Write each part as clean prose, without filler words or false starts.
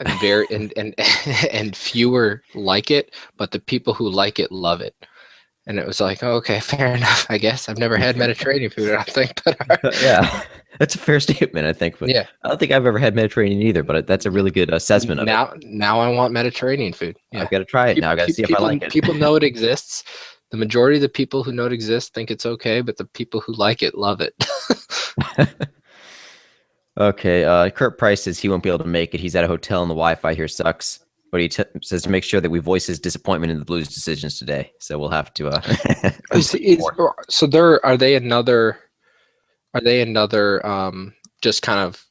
and very and and fewer like it, but the people who like it love it. And it was like, oh, okay, fair enough, I guess. I've never had Mediterranean food, I don't think, but Yeah, that's a fair statement, I think. But yeah. I don't think I've ever had Mediterranean either. But that's a really good assessment of it. Now I want Mediterranean food. Yeah. I've got to try it now. I got to see if I like it. People know it exists. The majority of the people who know it exists think it's okay, but the people who like it love it. Okay, Kurt Price says he won't be able to make it. He's at a hotel and the Wi-Fi here sucks. But he says to make sure that we voice his disappointment in the Blues' decisions today. So we'll have to. So there are they another just kind of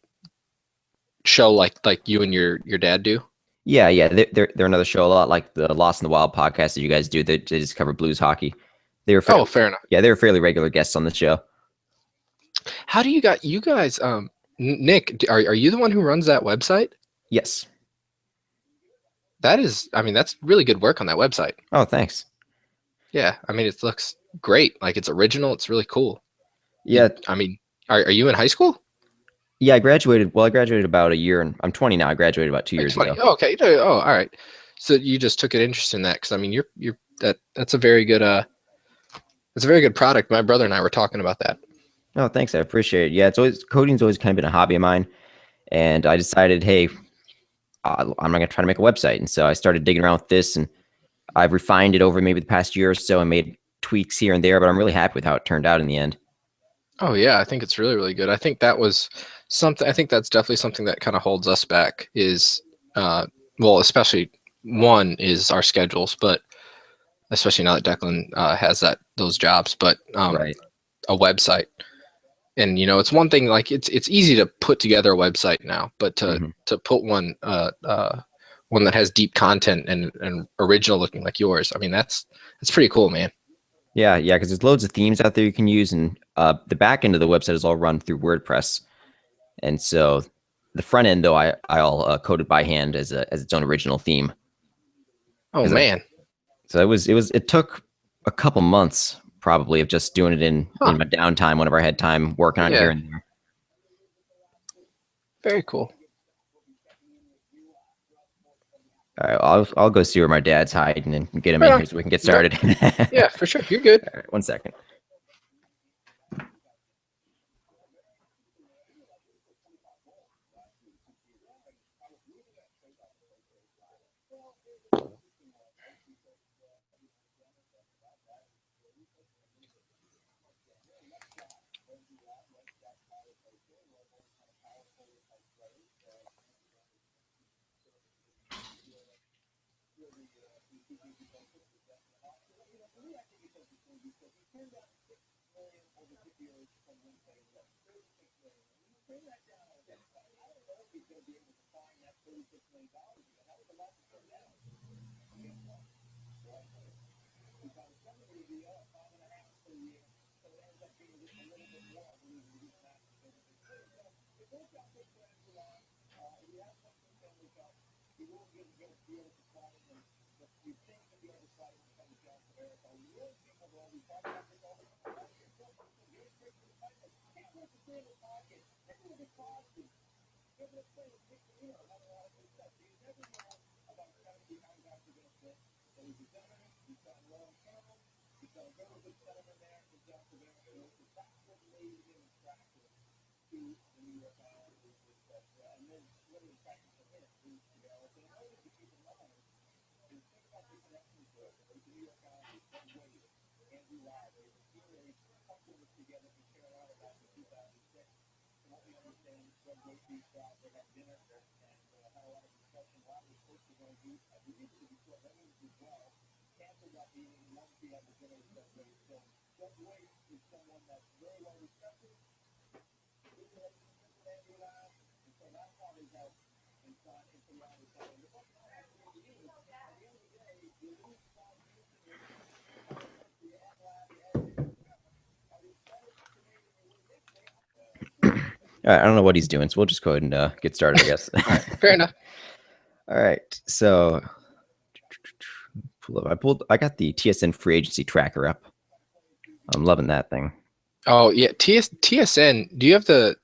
show like you and your dad do? Yeah, they're another show, a lot like the Lost in the Wild podcast that you guys do. They just cover Blues hockey. They were fair enough. Yeah, they were fairly regular guests on the show. How do you guys? Nick, are you the one who runs that website? Yes. That's really good work on that website. Oh, thanks. Yeah, it looks great. Like, it's original. It's really cool. Yeah. Are you in high school? Yeah, I graduated. Well, I graduated about a year, and I'm 20 now. I graduated about 2 years ago. Oh, okay. Oh, all right. So you just took an interest in that because that's a very good it's a very good product. My brother and I were talking about that. Oh, thanks. I appreciate it. Yeah, coding's always kind of been a hobby of mine, and I decided, hey, I'm not gonna try to make a website, and so I started digging around with this, and I've refined it over maybe the past year or so and made tweaks here and there, but I'm really happy with how it turned out in the end. Oh yeah, I think it's really, really good. I think that's definitely something that kind of holds us back is, especially one is our schedules, but especially now that Declan has those jobs, but Right. A website. And it's one thing, like it's easy to put together a website now, but to put one that has deep content and original looking like yours, that's pretty cool, man. Yeah, because there's loads of themes out there you can use, and the back end of the website is all run through WordPress, and so the front end though I all coded by hand as its own original theme. Oh man! It took a couple months probably of just doing it in my downtime whenever I had time working on it here and there. Very cool. All right, I'll go see where my dad's hiding and get him in here so we can get started. Yeah, for sure. You're good. All right, 1 second. All right, I don't know what he's doing, so we'll just go ahead and get started, I guess. Fair enough. All right, so I got the TSN free agency tracker up. I'm loving that thing. Oh yeah, TSN. Do you have the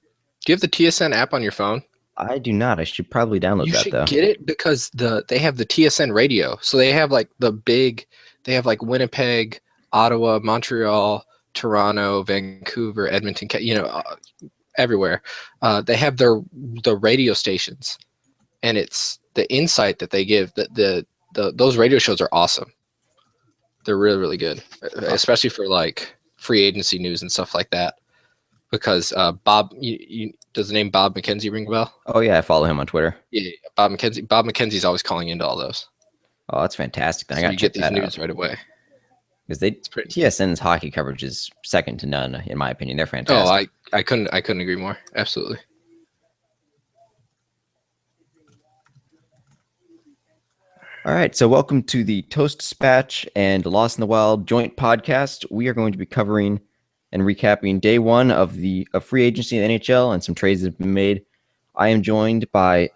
TSN app on your phone? I do not. I should probably download You that should though. get it because they have the TSN radio. So they have like they have like Winnipeg, Ottawa, Montreal, Toronto, Vancouver, Edmonton, everywhere. They have the radio stations, and it's the insight that they give. Those radio shows are awesome. They're really, really good, especially for like free agency news and stuff like that. Because Bob, does the name Bob McKenzie ring a bell? Oh yeah, I follow him on Twitter. Yeah, Bob McKenzie. Bob McKenzie's always calling into all those. Oh, that's fantastic. Then So I got you to check get these that news out right away. because Pretty. TSN's hockey coverage is second to none in my opinion. They're Oh, fantastic. I couldn't agree more. Absolutely. All right, so welcome to the Toast Dispatch and Lost in the Wild joint podcast. We are going to be covering and recapping day one of free agency in the NHL and some trades that have been made. I am joined by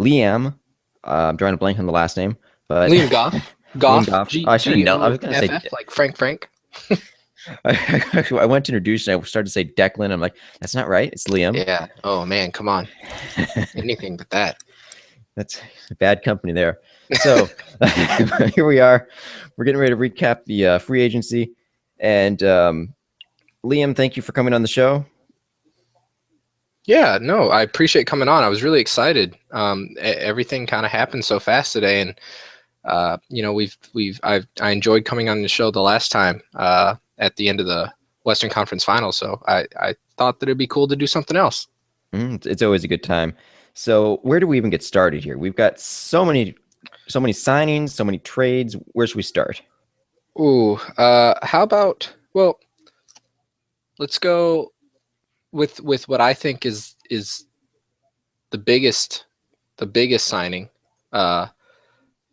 Liam. I'm drawing a blank on the last name, but Liam Goff. Liam Goff. I should have known. I was going to say G-O-F-F, like Frank. I went to introduce and I started to say Declan. I'm like, that's not right. It's Liam. Yeah. Oh man, come on. Anything but that. That's bad company there. So here we are. We're getting ready to recap the free agency. And Liam, thank you for coming on the show. Yeah, no, I appreciate coming on. I was really excited. Everything kind of happened so fast today, and I enjoyed coming on the show the last time at the end of the Western Conference Finals. So I thought that it'd be cool to do something else. It's always a good time. So where do we even get started here? We've got so many signings, so many trades. Where should we start? Ooh, how about, well, let's go with what I think is the biggest signing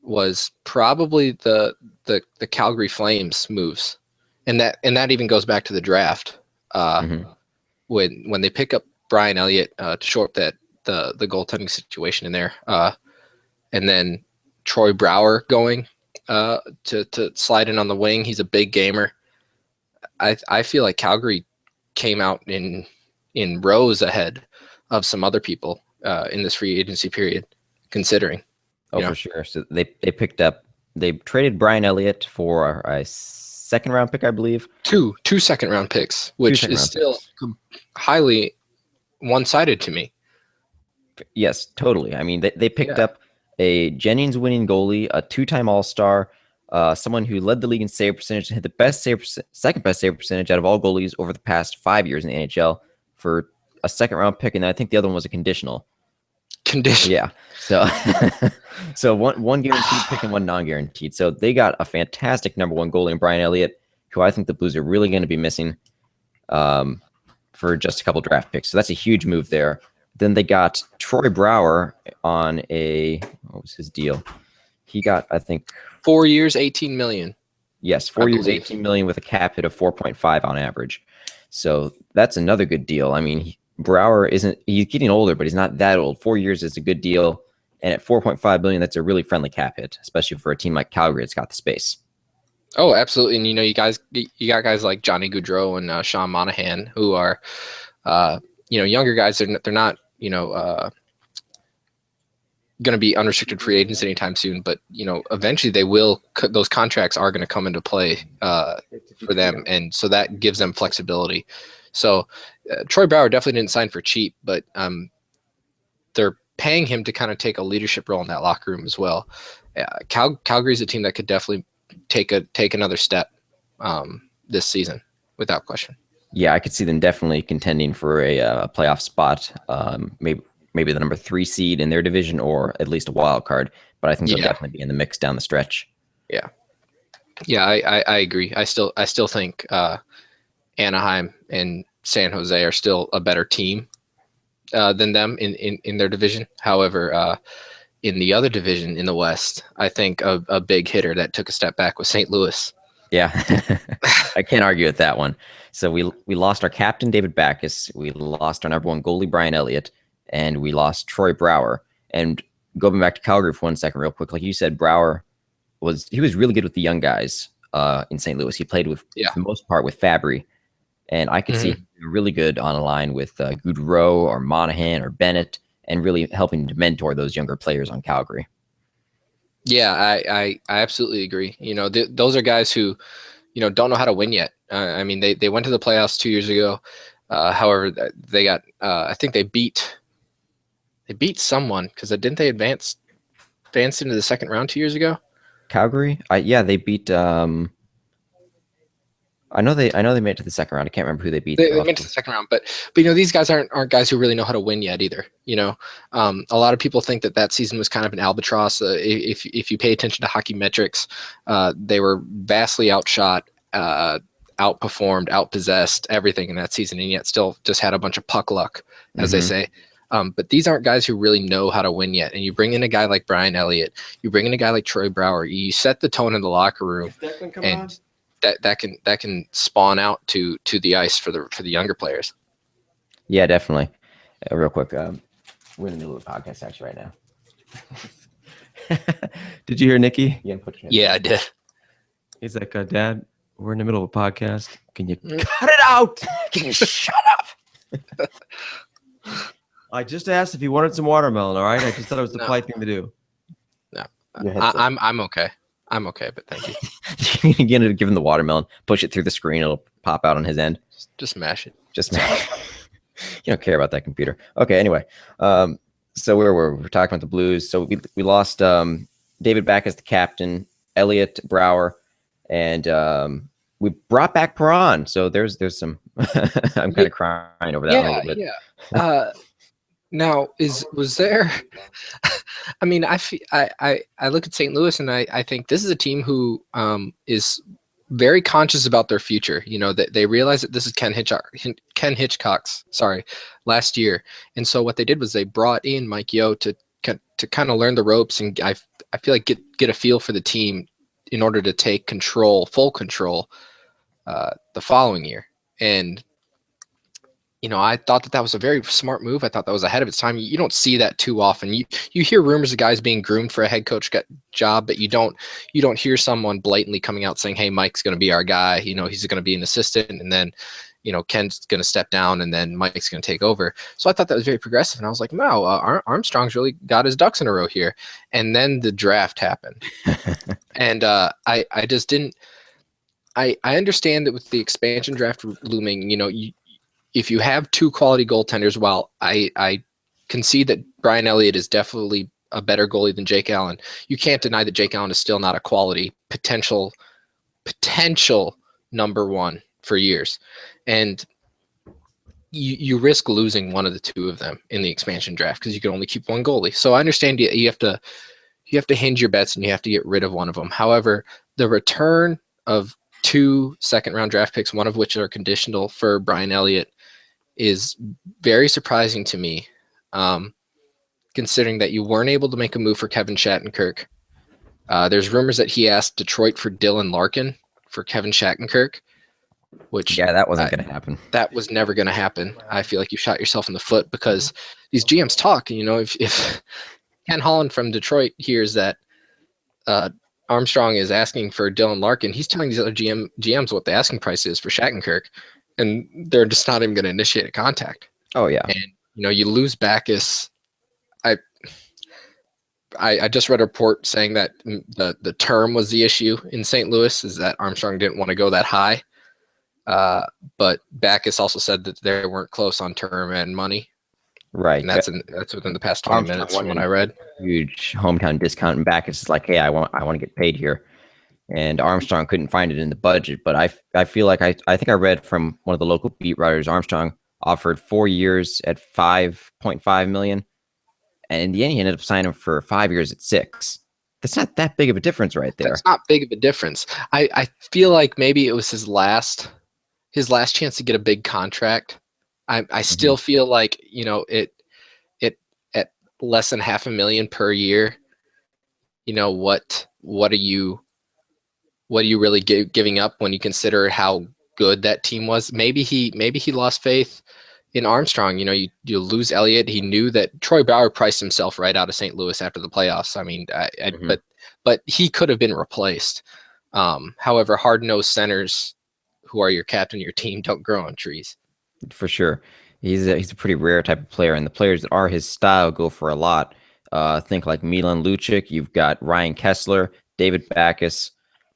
was probably the Calgary Flames moves, and that even goes back to the draft when they pick up Brian Elliott to shore up the goaltending situation in there, and then Troy Brouwer going to slide in on the wing. He's a big gamer. I feel like Calgary came out in rows ahead of some other people in this free agency period, considering. For sure. So they traded Brian Elliott for a second round pick, I believe. Two second round picks, which is still highly one-sided to me. Yes, totally. I mean, they picked up a Jennings winning goalie, a two-time All-Star, someone who led the league in save percentage and had the second best save percentage out of all goalies over the past 5 years in the NHL for a second round pick, and I think the other one was a conditional. Yeah. So one guaranteed pick and one non-guaranteed. So they got a fantastic number one goalie in Brian Elliott, who I think the Blues are really going to be missing for just a couple draft picks. So that's a huge move there. Then they got Troy Brouwer on what was his deal? He got, I think, 4 years, $18 million. Yes, 4 years, $18 million with a cap hit of 4.5 on average. So that's another good deal. I mean, Brouwer he's getting older, but he's not that old. 4 years is a good deal. And at 4.5 million, that's a really friendly cap hit, especially for a team like Calgary that's got the space. Oh, absolutely. And you got guys like Johnny Gaudreau and Sean Monahan, who are younger guys. They're not going to be unrestricted free agents anytime soon, but eventually they will. Those contracts are going to come into play for them, and so that gives them flexibility. So Troy Brouwer definitely didn't sign for cheap, but they're paying him to kind of take a leadership role in that locker room as well. Calgary's a team that could definitely take another step this season without question. Yeah, I could see them definitely contending for a playoff spot, maybe the number 3 seed in their division, or at least a wild card. But I think they'll definitely be in the mix down the stretch. Yeah, I agree. I still think Anaheim and San Jose are still a better team than them in their division. However, in the other division in the West, I think a big hitter that took a step back was St. Louis. Yeah, I can't argue with that one. So we lost our captain, David Backes. We lost our number one goalie, Brian Elliott. And we lost Troy Brouwer. And going back to Calgary for 1 second real quick, like you said, Brouwer was really good with the young guys in St. Louis. He played with, for the most part, with Fabry. And I could see him really good on a line with Goudreau or Monahan or Bennett, and really helping to mentor those younger players on Calgary. Yeah, I absolutely agree. Those are guys who, don't know how to win yet. I mean, they went to the playoffs 2 years ago. However, they got, I think they beat someone, because didn't they advance into the second round 2 years ago? Calgary? Yeah, they beat. I know they made it to the second round. I can't remember who they beat. They made it to the second round, but these guys aren't guys who really know how to win yet either. A lot of people think that season was kind of an albatross. If you pay attention to hockey metrics, they were vastly outshot, outperformed, outpossessed, everything in that season, and yet still just had a bunch of puck luck, as they say. But these aren't guys who really know how to win yet. And you bring in a guy like Brian Elliott, you bring in a guy like Troy Brouwer, you set the tone in the locker room, and that can spawn out to the ice for the younger players. Yeah, definitely. Real quick, we're in the middle of the podcast actually right now. Did you hear Nikki? Yeah, I did. He's like, Dad, we're in the middle of a podcast. Can you cut it out? Can you shut up? I just asked if he wanted some watermelon. All right, I just thought it was the polite thing to do. No, I'm okay. I'm okay, but thank you. You get to give him the watermelon, push it through the screen, it'll pop out on his end. Just mash it. Just mash it. You don't care about that computer. Okay, anyway. So we're talking about the Blues. So we lost David back as the captain, Elliott, Brouwer, and we brought back Perron. So there's some I'm kind of crying over that a little bit. Yeah. Now, was there? I mean, I look at St. Louis and I think this is a team who is very conscious about their future. That they realize that this is Ken Hitchcock's last year, and so what they did was they brought in Mike Yeo to kind of learn the ropes, and I feel like get a feel for the team in order to take full control, the following year. And I thought that was a very smart move. I thought that was ahead of its time. You don't see that too often. You hear rumors of guys being groomed for a head coach job, but you don't hear someone blatantly coming out saying, "Hey, Mike's going to be our guy. He's going to be an assistant, and then, Ken's going to step down, and then Mike's going to take over." So I thought that was very progressive, and I was like, "Wow, Armstrong's really got his ducks in a row here." And then the draft happened, and I just didn't. I understand that with the expansion draft looming, if you have two quality goaltenders, while I concede that Brian Elliott is definitely a better goalie than Jake Allen, you can't deny that Jake Allen is still not a quality potential number one for years. And you risk losing one of the two of them in the expansion draft because you can only keep one goalie. So I understand you have to hinge your bets and you have to get rid of one of them. However, the return of 2 second-round draft picks, one of which are conditional for Brian Elliott, is very surprising to me, considering that you weren't able to make a move for Kevin Shattenkirk. There's rumors that he asked Detroit for Dylan Larkin for Kevin Shattenkirk, which that wasn't going to happen. That was never going to happen. I feel like you shot yourself in the foot because these GMs talk. If Ken Holland from Detroit hears that Armstrong is asking for Dylan Larkin, he's telling these other GMs what the asking price is for Shattenkirk, and they're just not even going to initiate a contact. Oh yeah. And you lose Backes. I just read a report saying that the term was the issue in St. Louis, is that Armstrong didn't want to go that high. But Backes also said that they weren't close on term and money. Right. And that's within the past 20 minutes from what I read. Huge hometown discount, and Backes is like, "Hey, I want to get paid here." And Armstrong couldn't find it in the budget, but I feel like I think I read from one of the local beat writers, Armstrong offered 4 years at $5.5 million, and in the end he ended up signing him for 5 years at $6 million. That's not that big of a difference right there. That's not big of a difference. I feel like maybe it was his last chance to get a big contract. I still feel like it at less than $500,000 per year. What are you really giving up when you consider how good that team was? Maybe he lost faith in Armstrong. You lose Elliott. He knew that Troy Brouwer priced himself right out of St. Louis after the playoffs. I mean, but he could have been replaced. However, hard-nosed centers who are your captain, your team, don't grow on trees. For sure. He's a pretty rare type of player, and the players that are his style go for a lot. Think like Milan Lucic. You've got Ryan Kessler, David Backus.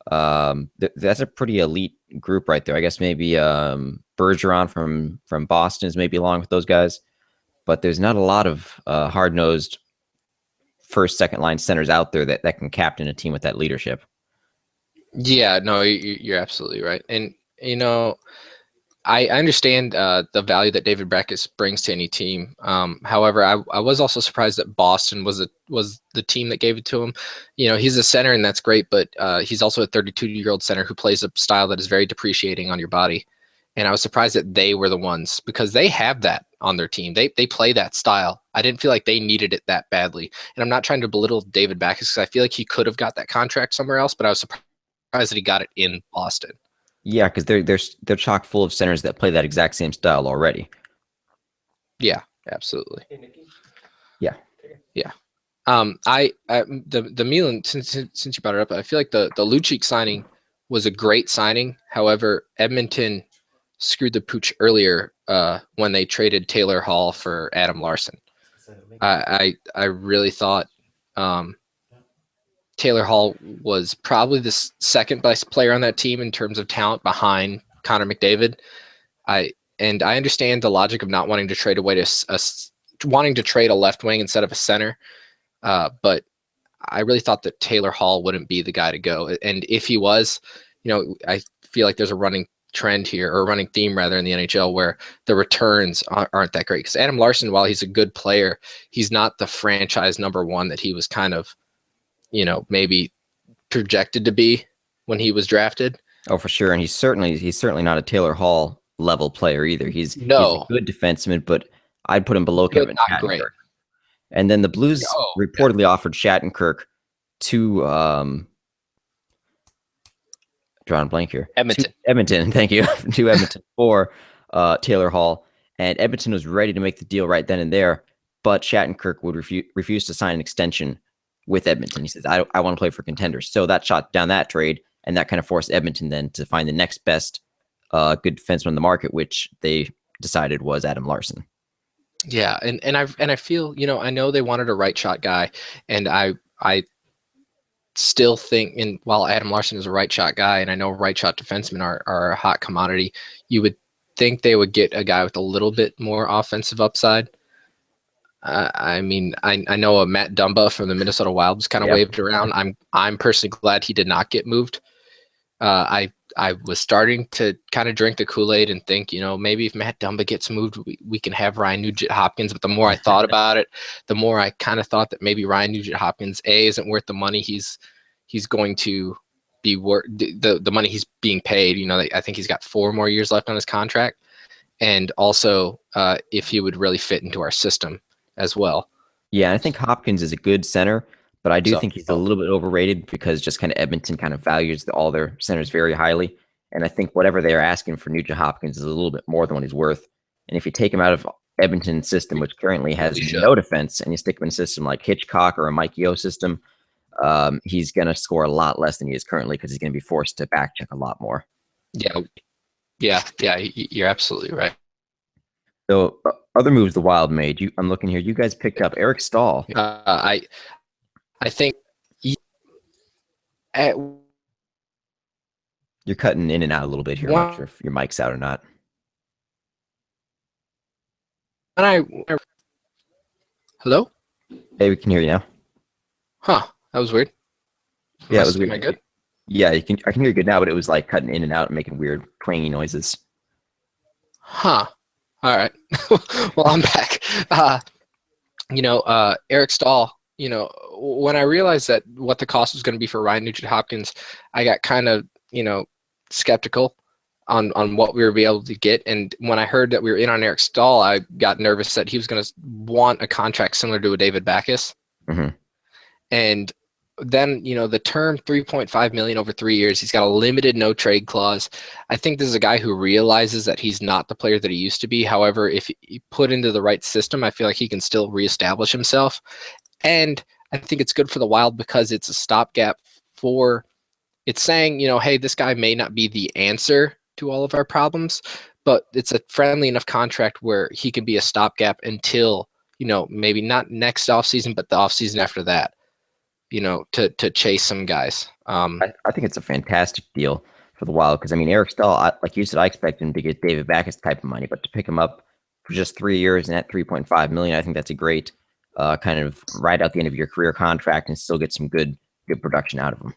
That's a pretty elite group right there. I guess maybe Bergeron from Boston is maybe along with those guys, but there's not a lot of hard nosed first, second line centers out there that can captain a team with that leadership. Yeah, no, you're absolutely right. And, I understand the value that David Backus brings to any team. However, I was also surprised that Boston was the team that gave it to him. He's a center, and that's great, but he's also a 32-year-old center who plays a style that is very depreciating on your body. And I was surprised that they were the ones, because they have that on their team. They play that style. I didn't feel like they needed it that badly. And I'm not trying to belittle David Backus, because I feel like he could have got that contract somewhere else, but I was surprised that he got it in Boston. Yeah, because they're chock full of centers that play that exact same style already. Yeah, absolutely. Yeah. The Milan, since you brought it up, I feel like the Lucic signing was a great signing. However, Edmonton screwed the pooch earlier when they traded Taylor Hall for Adam Larson. I really thought Taylor Hall was probably the second best player on that team in terms of talent behind Connor McDavid. I understand the logic of not wanting to trade away wanting to trade a left wing instead of a center. But I really thought that Taylor Hall wouldn't be the guy to go. And if he was, I feel like there's a running trend here, or a running theme rather, in the NHL where the returns aren't that great. Because Adam Larson, while he's a good player, he's not the franchise number one that he was kind of, maybe projected to be when he was drafted. Oh, for sure. And he's certainly not a Taylor Hall level player either. He's a good defenseman, but I'd put him below Kevin Shattenkirk. Great. And then the Blues reportedly offered Shattenkirk to drawing a blank here. Edmonton, thank you. To Edmonton for Taylor Hall. And Edmonton was ready to make the deal right then and there, but Shattenkirk would refuse to sign an extension with Edmonton. He says, I want to play for contenders. So that shot down that trade, and that kind of forced Edmonton then to find the next best good defenseman on the market, which they decided was Adam Larson. Yeah, and I feel, I know they wanted a right shot guy, and I still think, and while Adam Larson is a right shot guy, and I know right shot defensemen are a hot commodity, you would think they would get a guy with a little bit more offensive upside. I mean, I know Matt Dumba from the Minnesota Wild was kind of waved around. I'm personally glad he did not get moved. I was starting to kind of drink the Kool-Aid and think, maybe if Matt Dumba gets moved, we can have Ryan Nugent-Hopkins. But the more I thought about it, the more I kind of thought that maybe Ryan Nugent-Hopkins, isn't worth the money he's going to be worth, the money he's being paid. I think he's got 4 more years left on his contract. And also if he would really fit into our system as well. Yeah, I think Hopkins is a good center, but I do think he's a little bit overrated, because just kind of Edmonton kind of values all their centers very highly. And I think whatever they're asking for Nugent Hopkins is a little bit more than what he's worth. And if you take him out of Edmonton's system, which currently has no defense, and you stick him in a system like Hitchcock or a Mike Yeo system, he's going to score a lot less than he is currently, because he's going to be forced to back check a lot more. Yeah, you're absolutely right. So other moves the Wild made. I'm looking here. You guys picked up Eric Stahl. I think you're cutting in and out a little bit here. I'm not sure if your mic's out or not. Hello? Hey, we can hear you now. Huh? That was weird. Yeah, it was weird. Am I good? Yeah, I can hear you good now, but it was like cutting in and out and making weird twangy noises. Huh. All right. Well, I'm back. Eric Stahl, when I realized that what the cost was going to be for Ryan Nugent-Hopkins, I got kind of, skeptical on what we were be able to get. And when I heard that we were in on Eric Stahl, I got nervous that he was going to want a contract similar to a David Backus. Mm-hmm. And then, the term $3.5 million over 3 years, he's got a limited no trade clause. I think this is a guy who realizes that he's not the player that he used to be. However, if he put into the right system, I feel like he can still reestablish himself. And I think it's good for the Wild, because it's a stopgap it's saying, hey, this guy may not be the answer to all of our problems, but it's a friendly enough contract where he can be a stopgap until, maybe not next offseason, but the offseason after that, to chase some guys. I think it's a fantastic deal for the Wild because, I mean, Eric Stahl, like you said, I expect him to get David Backes type of money, but to pick him up for just 3 years and at 3.5 million, I think that's a great kind of right out the end of your career contract and still get some good production out of him.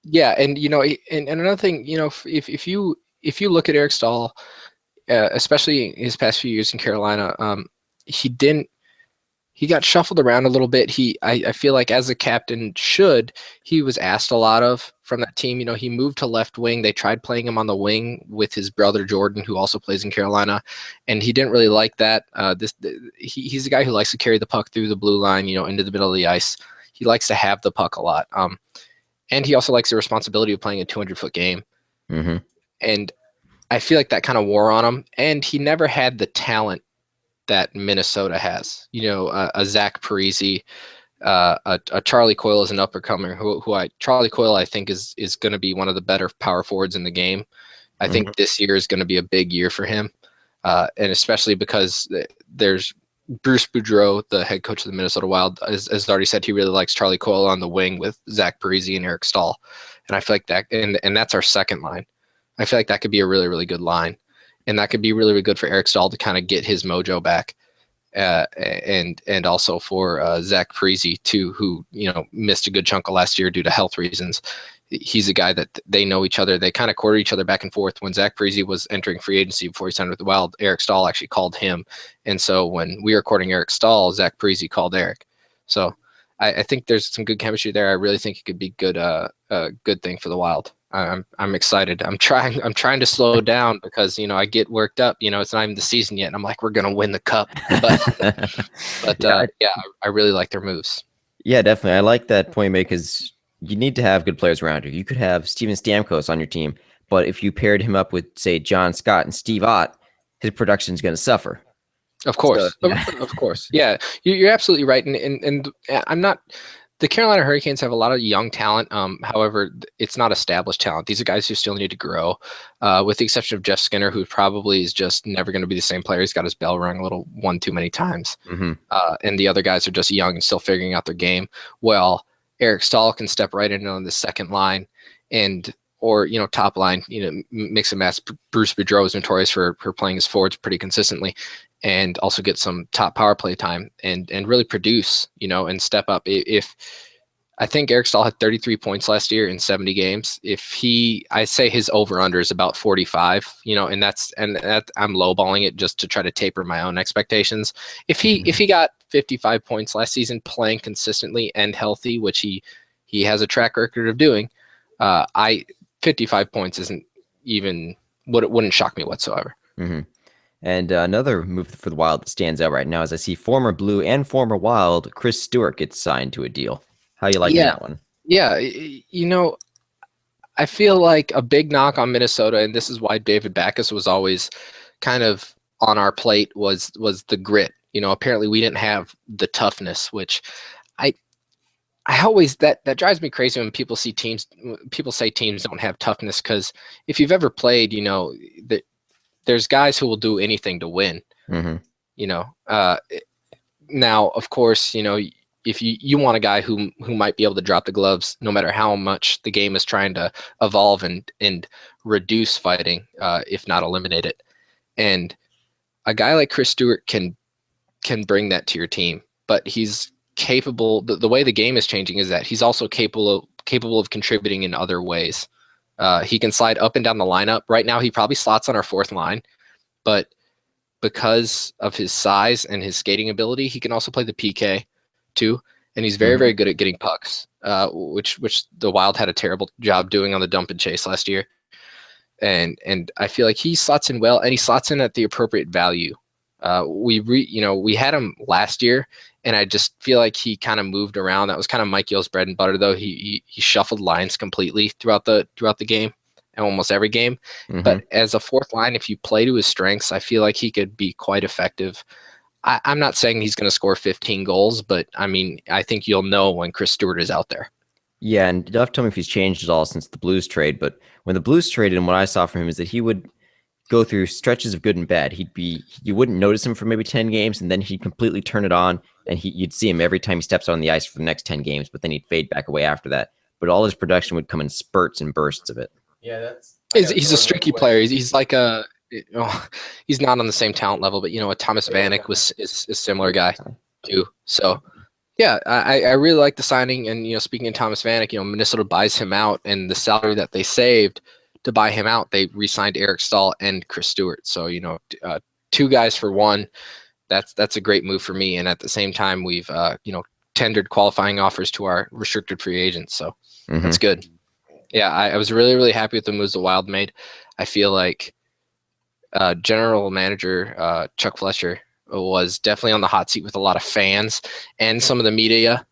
Yeah, and and another thing, if you look at Eric Stahl, especially in his past few years in Carolina, he got shuffled around a little bit. I feel like as a captain he was asked a lot of from that team. He moved to left wing. They tried playing him on the wing with his brother Jordan, who also plays in Carolina, and he didn't really like that. He's a guy who likes to carry the puck through the blue line, into the middle of the ice. He likes to have the puck a lot. And he also likes the responsibility of playing a 200-foot game. Mm-hmm. And I feel like that kind of wore on him. And he never had the talent that Minnesota has. A Zach Parise, a Charlie Coyle is an uppercomer Charlie Coyle, I think, is going to be one of the better power forwards in the game. I think this year is going to be a big year for him. And especially because there's Bruce Boudreau, the head coach of the Minnesota Wild, has already said he really likes Charlie Coyle on the wing with Zach Parise and Eric Stahl. And I feel like that, and that's our second line. I feel like that could be a really, really good line. And that could be really, really good for Eric Stahl to kind of get his mojo back. And also for Zach Parise, too, who, missed a good chunk of last year due to health reasons. He's a guy that they know each other. They kind of courted each other back and forth. When Zach Parise was entering free agency before he signed with the Wild, Eric Stahl actually called him. And so when we were courting Eric Stahl, Zach Parise called Eric. So I think there's some good chemistry there. I really think it could be good, a good thing for the Wild. I'm excited. I'm trying to slow down because, I get worked up, it's not even the season yet. And I'm like, we're going to win the cup. But I really like their moves. Yeah, definitely. I like that point made because you need to have good players around you. You could have Steven Stamkos on your team, but if you paired him up with, say, John Scott and Steve Ott, his production is going to suffer. Of course. So, yeah. Of course. Yeah, you're absolutely right. And I'm not – the Carolina Hurricanes have a lot of young talent. However, it's not established talent. These are guys who still need to grow, with the exception of Jeff Skinner, who probably is just never going to be the same player. He's got his bell rung a little one too many times. Mm-hmm. And the other guys are just young and still figuring out their game. Well, Eric Stahl can step right in on the second line or top line, mix and match. Bruce Boudreau is notorious for playing his forwards pretty consistently and also get some top power play time and really produce, and step up. If I think Eric Stahl had 33 points last year in 70 games. I say his over under is about 45, and that's I'm lowballing it just to try to taper my own expectations. If he got 55 points last season playing consistently and healthy, which he has a track record of doing, 55 points isn't even wouldn't shock me whatsoever. Mm-hmm. And another move for the Wild that stands out right now is I see former Blue and former Wild Chris Stewart gets signed to a deal. How you liking that one? Yeah, I feel like a big knock on Minnesota, and this is why David Backes was always kind of on our plate, was the grit. Apparently we didn't have the toughness, which I always that drives me crazy when people say teams don't have toughness, because if you've ever played, that there's guys who will do anything to win. Mm-hmm. Now, of course, if you want a guy who might be able to drop the gloves no matter how much the game is trying to evolve and reduce fighting, if not eliminate it. And a guy like Chris Stewart can bring that to your team, but he's capable. The way the game is changing is that he's also capable of contributing in other ways. He can slide up and down the lineup. Right now, he probably slots on our fourth line, but because of his size and his skating ability, he can also play the PK too. And he's very, very good at getting pucks, which the Wild had a terrible job doing on the dump and chase last year. And I feel like he slots in well, and he slots in at the appropriate value. We had him last year, and I just feel like he kind of moved around. That was kind of Mike Yale's bread and butter, though. He shuffled lines completely throughout the game, and almost every game. Mm-hmm. But as a fourth line, if you play to his strengths, I feel like he could be quite effective. I'm not saying he's going to score 15 goals, but I mean, I think you'll know when Chris Stewart is out there. Yeah, and you'll have to tell me if he's changed at all since the Blues trade. But when the Blues traded him, what I saw from him is that he would go through stretches of good and bad. You wouldn't notice him for maybe 10 games, and then he'd completely turn it on, and you'd see him every time he steps on the ice for the next 10 games, but then he'd fade back away after that. But all his production would come in spurts and bursts of it. Yeah, that's. He's a streaky player. He's like he's not on the same talent level, but a Thomas Vanek is a similar guy too. So yeah, I really like the signing. And speaking of Thomas Vanek, Minnesota buys him out, and the salary that they saved to buy him out, they re-signed Eric Stahl and Chris Stewart. So two guys for one. That's a great move for me. And at the same time, we've tendered qualifying offers to our restricted free agents. So that's good. Yeah, I was really, really happy with the moves the Wild made. I feel like general manager Chuck Fletcher was definitely on the hot seat with a lot of fans and some of the media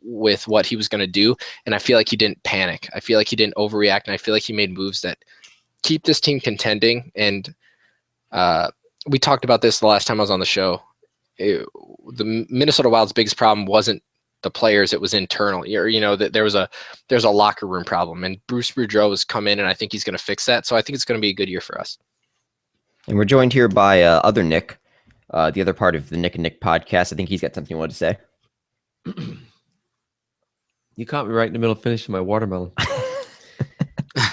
with what he was going to do. And I feel like he didn't panic. I feel like he didn't overreact. And I feel like he made moves that keep this team contending. And we talked about this the last time I was on the show. The Minnesota Wild's biggest problem wasn't the players, it was internal. That there's a locker room problem, and Bruce Boudreau has come in, and I think he's going to fix that. So I think it's going to be a good year for us. And we're joined here by other Nick, the other part of the Nick and Nick podcast. I think he's got something he wanted to say. You caught me right in the middle of finishing my watermelon.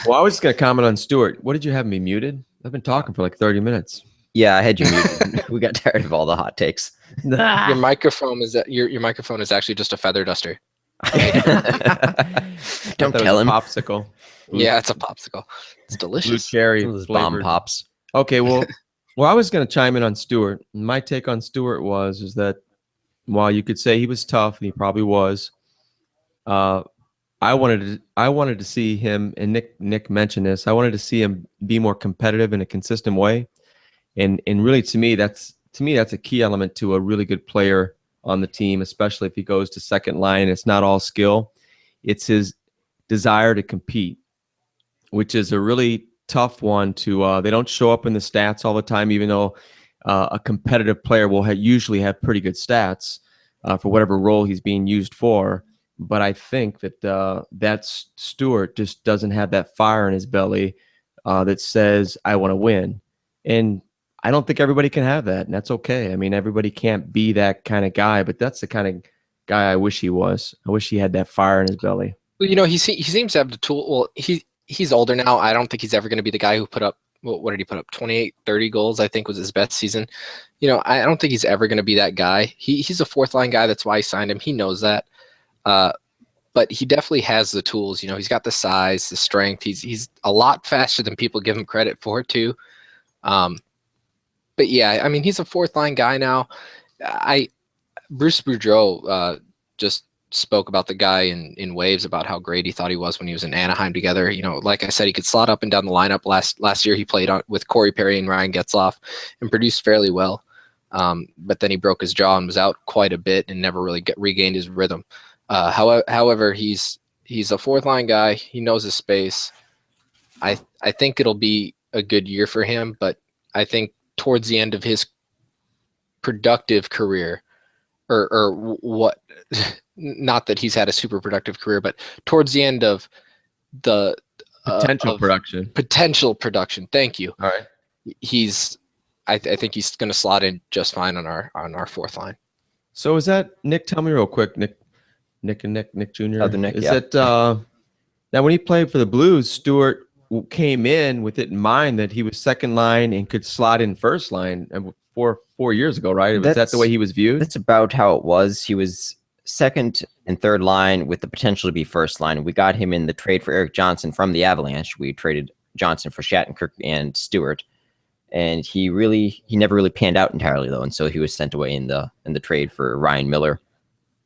Well, I was just going to comment on Stewart. What did you have me muted? I've been talking for like 30 minutes. Yeah, I had you muted. We got tired of all the hot takes. Your microphone is your microphone is actually just a feather duster. Don't tell him. Popsicle. Yeah, it's a popsicle. It's delicious. Blue cherry Those flavored. bomb pops. Okay, well, I was going to chime in on Stewart. My take on Stewart is that while you could say he was tough, and he probably was, I wanted to see him, and Nick mentioned this. I wanted to see him be more competitive in a consistent way, and really to me that's a key element to a really good player on the team, especially if he goes to second line. It's not all skill; it's his desire to compete, which is a really tough one to. They don't show up in the stats all the time, even though a competitive player will usually have pretty good stats for whatever role he's being used for. But I think that Stewart just doesn't have that fire in his belly that says, I want to win. And I don't think everybody can have that, and that's okay. I mean, everybody can't be that kind of guy, but that's the kind of guy I wish he was. I wish he had that fire in his belly. Well, he seems to have the tool. Well, he's older now. I don't think he's ever going to be the guy who put up, what did he put up? 28, 30 goals, I think was his best season. I don't think he's ever going to be that guy. He's a fourth line guy. That's why I signed him. He knows that. But he definitely has the tools. He's got the size, the strength. He's a lot faster than people give him credit for too. But yeah, I mean, he's a fourth line guy now. Bruce Boudreau just spoke about the guy in waves about how great he thought he was when he was in Anaheim together. Like I said, he could slot up and down the lineup. Last year he played with Corey Perry and Ryan Getzlaf and produced fairly well. But then he broke his jaw and was out quite a bit and never really regained his rhythm. However, he's a fourth line guy. He knows his space. I think it'll be a good year for him, but I think towards the end of his productive career, or what, not that he's had a super productive career, but towards the end of the potential production. Thank you. All right. I think he's going to slot in just fine on our fourth line. So is that Nick? Tell me real quick, Nick Jr. Other Nick, is yeah. it now when he played for the Blues, Stewart came in with it in mind that he was second line and could slot in first line 4 years ago, right? Was that the way he was viewed? That's about how it was. He was second and third line with the potential to be first line. We got him in the trade for Eric Johnson from the Avalanche. We traded Johnson for Shattenkirk and Stewart, and he never really panned out entirely though, and so he was sent away in the trade for Ryan Miller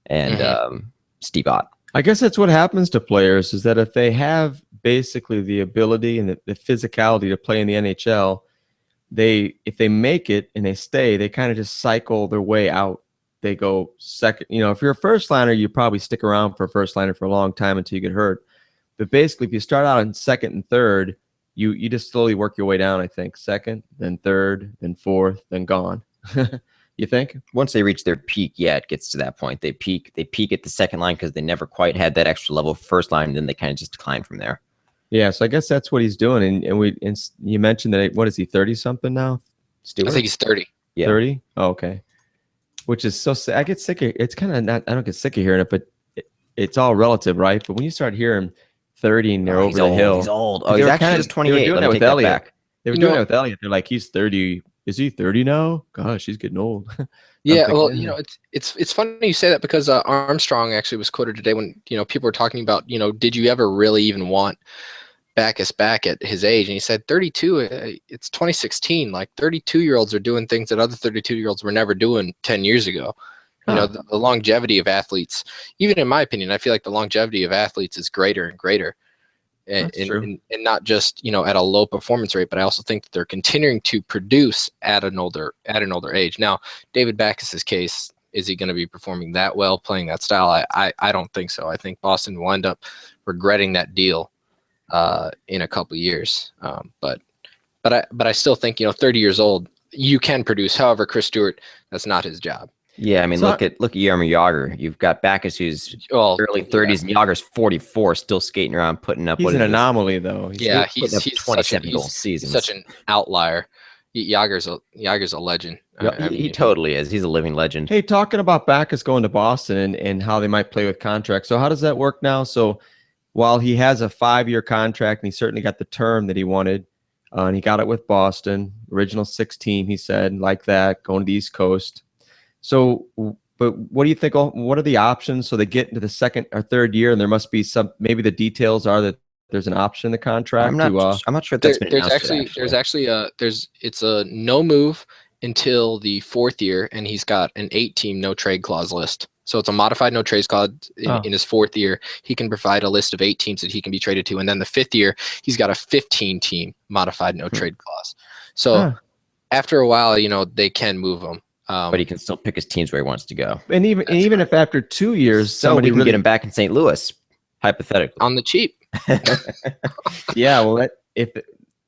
and Steve Ott. I guess that's what happens to players, is that if they have basically the ability and the physicality to play in the NHL, if they make it and they stay, they kind of just cycle their way out. They go second. If you're a first liner, you probably stick around for a first liner for a long time until you get hurt. But basically, if you start out in second and third, you just slowly work your way down, I think. Second, then third, then fourth, then gone. You think? Once they reach their peak, yeah, it gets to that point. They peak at the second line because they never quite had that extra level first line, and then they kind of just decline from there. Yeah, so I guess that's what he's doing. And you mentioned that what is he, 30 something now? Stewart? I think he's 30. Yeah. 30? Oh, okay. Which is so sad. I get sick of it's kind of not I don't get sick of hearing it, but it's all relative, right? But when you start hearing 30 and they're over the hill. He's old. They Oh, he's were actually kinda- just they were 28. doing Let that me with take that Elliott. back. They were You doing know- it with Elliott. They're like, he's 30. Is he 30 now? Gosh, he's getting old. Yeah, thinking, well, yeah. it's funny you say that because Armstrong actually was quoted today when people were talking about did you ever really even want Backus back at his age, and he said 32. It's 2016. Like 32-year-olds are doing things that other 32-year-olds were never doing 10 years ago. Huh. The longevity of athletes, even in my opinion, I feel like the longevity of athletes is greater and greater. And, That's true. and not just at a low performance rate, but I also think that they're continuing to produce at an older age. Now, David Backus's case, is he going to be performing that well, playing that style? I don't think so. I think Boston will end up regretting that deal in a couple years. But I still think 30 years old, you can produce. However, Chris Stewart, that's not his job. Yeah, I mean, So- look at Jaromir Jagr. You've got Backus, who's Well, early 30s, and Jagr's 44, still skating around, putting up. He's what an is this? anomaly, though. Yeah, Putting up he's 27 goal he's seasons. such an outlier. Jager's a legend. Yeah, he totally is. He's a living legend. Hey, talking about Backus going to Boston and how they might play with contracts. So how does that work now? So while he has a 5-year contract and he certainly got the term that he wanted, and he got it with Boston, original 16, he said, like that, going to the East Coast. So, but what do you think? What are the options? So they get into the second or third year, and there must be maybe the details are that there's an option in the contract. I'm not sure if that's been There's announced yet, it's a no move until the 4th year, and he's got an 8-team no trade clause list. So it's a modified no trade clause in his 4th year. He can provide a list of 8 teams that he can be traded to, and then the 5th year he's got a 15-team modified no trade clause. So after a while, they can move him. but he can still pick his teams where he wants to go. And even if after 2 years So somebody we can really get him back in St. Louis, hypothetically. on the cheap. Yeah, well,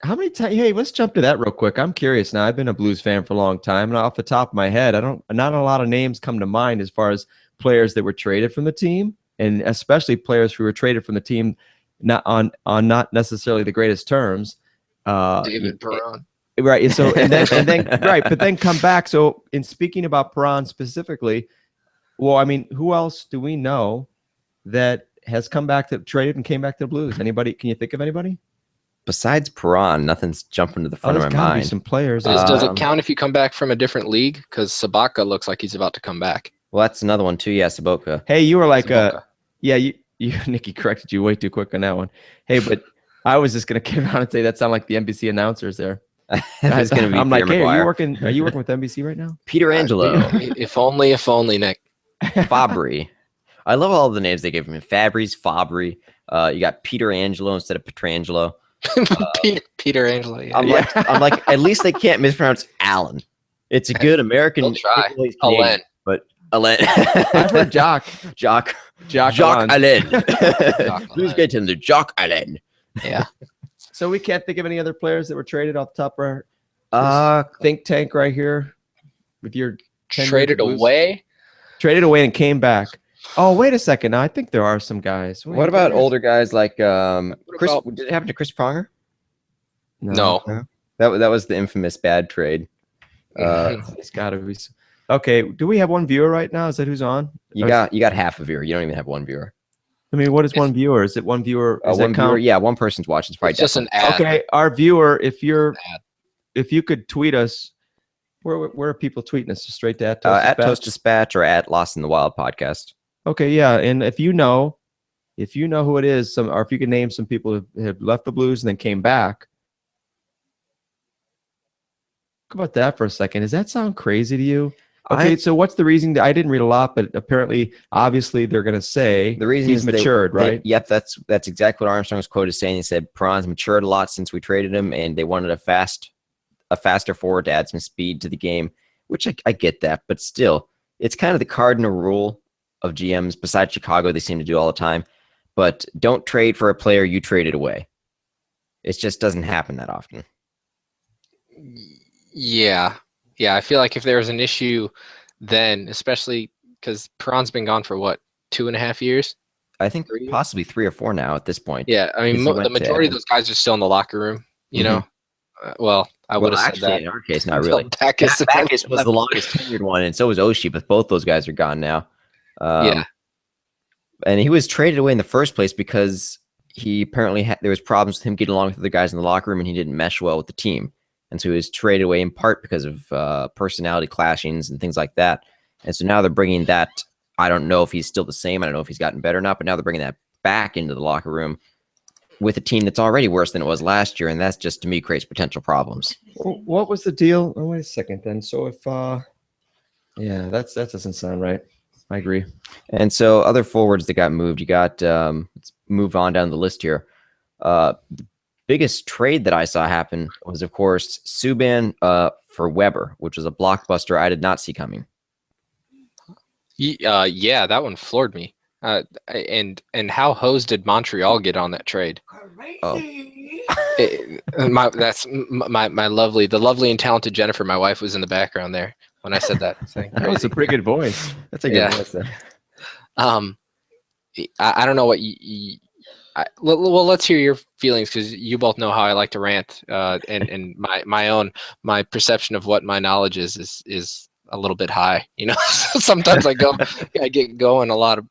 how many times? Hey, let's jump to that real quick. I'm curious now. I've been a Blues fan for a long time, and off the top of my head, not a lot of names come to mind as far as players that were traded from the team, and especially players who were traded from the team not on not necessarily the greatest terms. David Perron. Right. And so and then right, but then come back. So in speaking about Perron specifically, well, I mean, who else do we know that has come back to traded and came back to the Blues? Anybody? Can you think of anybody? Besides Perron, nothing's jumping to the front There's of my gotta be mind. some players. Does it Um, count if you come back from a different league? Because Sabaka looks like he's about to come back. Well, that's another one too. Yeah, Saboka. Hey, you were like Saboka. yeah, you Nikki corrected you way too quick on that one. Hey, but I was just gonna come out and say that sound like the NBC announcers there. It's going to be I'm Peter like, hey, McGuire. are you working with NBC right now? Peter Angelo, If only, Nick. Fabry. I love all the names they gave him. Fabry's, Fabry. You got Peter Angelo instead of Petrangelo. Peter Angelo. Yeah. I'm like, at least they can't mispronounce Allen. It's a good American. They'll try. He's Canadian, Alain. but Alain. I've heard Jock Jacques Allen. Alain. Please get him the Jacques Alain. Yeah. So we can't think of any other players that were traded off the top of our think tank right here with your 10 Traded Blues. away. Traded away and came back. Oh, wait a second. Now, I think there are some guys. What about older guys like Chris? about- Did it happen to Chris Pronger? No. That was the infamous bad trade. It's got to be. Okay. Do we have one viewer right now? Is that who's on? You got half a viewer. You don't even have one viewer. I mean, what is one viewer? Is it one viewer? Does One that count? viewer. Yeah, one person's watching. It's probably It's just an definitely- ad. Okay, our viewer, if Ad. you could tweet us, where are people tweeting us? Just straight to at Toast at Dispatch? Toast Dispatch or at Lost in the Wild podcast. Okay, yeah, and if you know who it is, or if you could name some people who have left the Blues and then came back. Talk about that for a second. Does that sound crazy to you? Okay, so what's the reason? I didn't read a lot, but apparently, obviously, they're going to say The reason he's is matured, right? Yep, that's exactly what Armstrong's quote is saying. He said Perron's matured a lot since we traded him, and they wanted a faster forward to add some speed to the game, which I get that, but still, it's kind of the cardinal rule of GMs. Besides Chicago, they seem to do all the time, but don't trade for a player you traded away. It just doesn't happen that often. Yeah. Yeah, I feel like if there was an issue then, especially because Perron's been gone for what, 2.5 years? I think 3 years? possibly 3 or 4 now at this point. Yeah, I mean, Because he the went majority of to, those guys are still in the locker room. You know, well, I would well, have said actually, that in our case, not until really. Backus Backus was the left. longest tenured one, and so was Oshie, but both those guys are gone now. Yeah, And he was traded away in the first place because he apparently there was problems with him getting along with the guys in the locker room, and he didn't mesh well with the team. And so he was traded away in part because of personality clashings and things like that. And so now they're bringing that. I don't know if he's still the same. I don't know if he's gotten better or not, but now they're bringing that back into the locker room with a team that's already worse than it was last year. And that's just, to me, creates potential problems. What was the deal? Oh, wait a second then. So if yeah, that doesn't sound right. I agree. And so other forwards that got moved, you got let's move on down the list here. The biggest trade that I saw happen was, of course, Subban for Weber, which was a blockbuster I did not see coming. yeah, that one floored me. And how hosed did Montreal get on that trade? Oh, My lovely, the lovely and talented Jennifer, my wife, was in the background there when I said that thing. That was a pretty good voice. that's a good Yeah. voice there. I don't know what well, let's hear your feelings, because you both know how I like to rant, and my perception of what my knowledge is a little bit high. You know, sometimes I get going a lot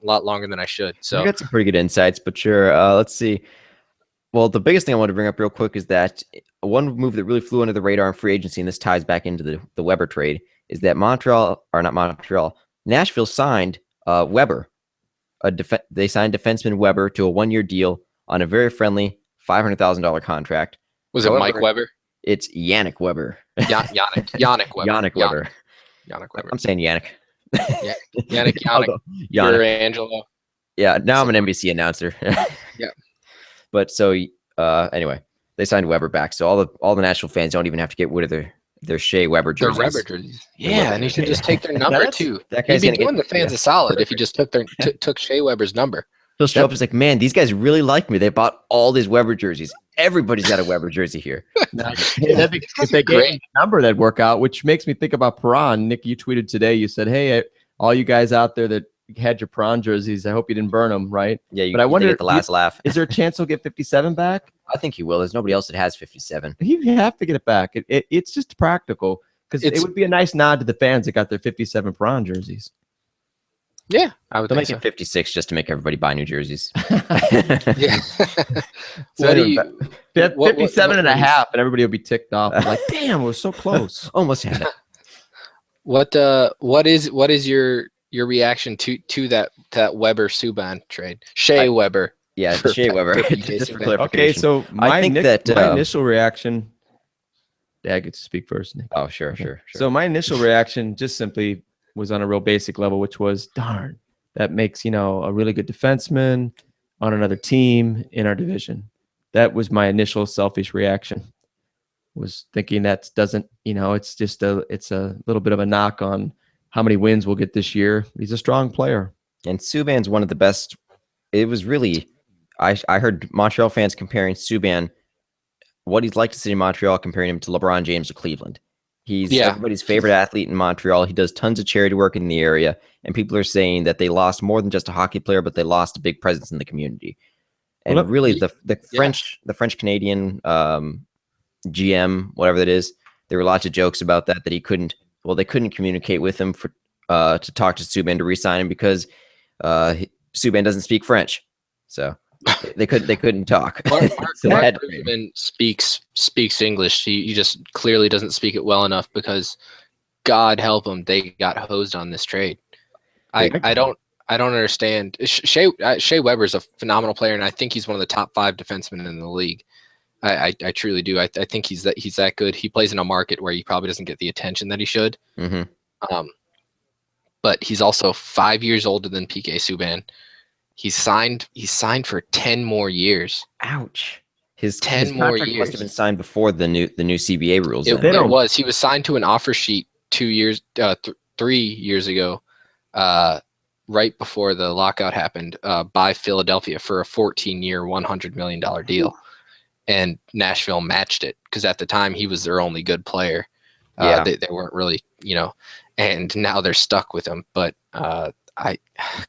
longer than I should. So You got some pretty good insights, but sure. Let's see. Well, the biggest thing I want to bring up real quick is that one move that really flew under the radar in free agency, and this ties back into the Weber trade, is that Nashville signed Weber. They signed defenseman Weber to a 1-year deal on a very friendly $500,000 contract. was it Mike Weber? It's Yannick Weber. Yannick Weber. Yannick Weber. Yannick Weber. I'm saying Yannick. Yannick. I'll go You're Yannick. Angelo. Yeah, now I'm an NBC announcer. Yeah. But so anyway, they signed Weber back, so all the Nashville fans don't even have to get rid of their Shea Weber Their jerseys. Weber jerseys. Yeah, and he should just take their number That's- too. That He'd guy's be gonna doing get, the fans a solid if he just took Shea Weber's number. He'll show up. It's like, man, these guys really like me. They bought all these Weber jerseys. Everybody's got a Weber jersey here. If they gave him the number, that'd work out, which makes me think about Perron. Nick, you tweeted today, you said, hey, all you guys out there that had your Perron jerseys, I hope you didn't burn them, right? Yeah, But I wonder, get the last laugh. is there a chance he'll get 57 back? I think he will. There's nobody else that has 57. He'd have to get it back. It's just practical, because it would be a nice nod to the fans that got their 57 Perron jerseys. Yeah, I would They'll think make so. it 56 just to make everybody buy new jerseys. Yeah. So What do anyway, you? They have what- 57 and a what is- half, and everybody will be ticked off. Like, damn, we're so close. Almost had it. What is your reaction to that Weber Subban trade? Shea Weber. Yeah, For- Shea Weber. for Just for Subban. clarification. Okay, so my think that, my initial reaction. Dad gets to speak first, Nick. Oh, sure. So my initial reaction just simply was on a real basic level, which was, darn, that makes, a really good defenseman on another team in our division. That was my initial selfish reaction, was thinking that doesn't, it's a little bit of a knock on how many wins we'll get this year. He's a strong player. And Subban's one of the best. It was really, I heard Montreal fans comparing Subban, what he's like to see in Montreal, comparing him to LeBron James of Cleveland. He's everybody's favorite athlete in Montreal. He does tons of charity work in the area, and people are saying that they lost more than just a hockey player, but they lost a big presence in the community. And Well, really, the French Canadian GM, whatever that is, there were lots of jokes about that they couldn't communicate with him to talk to Subban to re-sign him because Subban doesn't speak French, so they couldn't talk. Mark So they had to pay him. Bergman speaks English. He just clearly doesn't speak it well enough, because God help him, they got hosed on this trade. I don't understand. Shea Weber is a phenomenal player, and I think he's one of the top 5 defensemen in the league. I truly do. I think he's that good. He plays in a market where he probably doesn't get the attention that he should. Mm-hmm. But he's also 5 years older than PK Subban. He's signed for 10 more years. Ouch. His 10 his more contract must have years. been signed before the new CBA rules. It, then. it was. He was signed to an offer sheet 3 years ago, right before the lockout happened, by Philadelphia for a 14-year, $100 million deal. And Nashville matched it, because at the time he was their only good player. Yeah. They weren't really, and now they're stuck with him. But I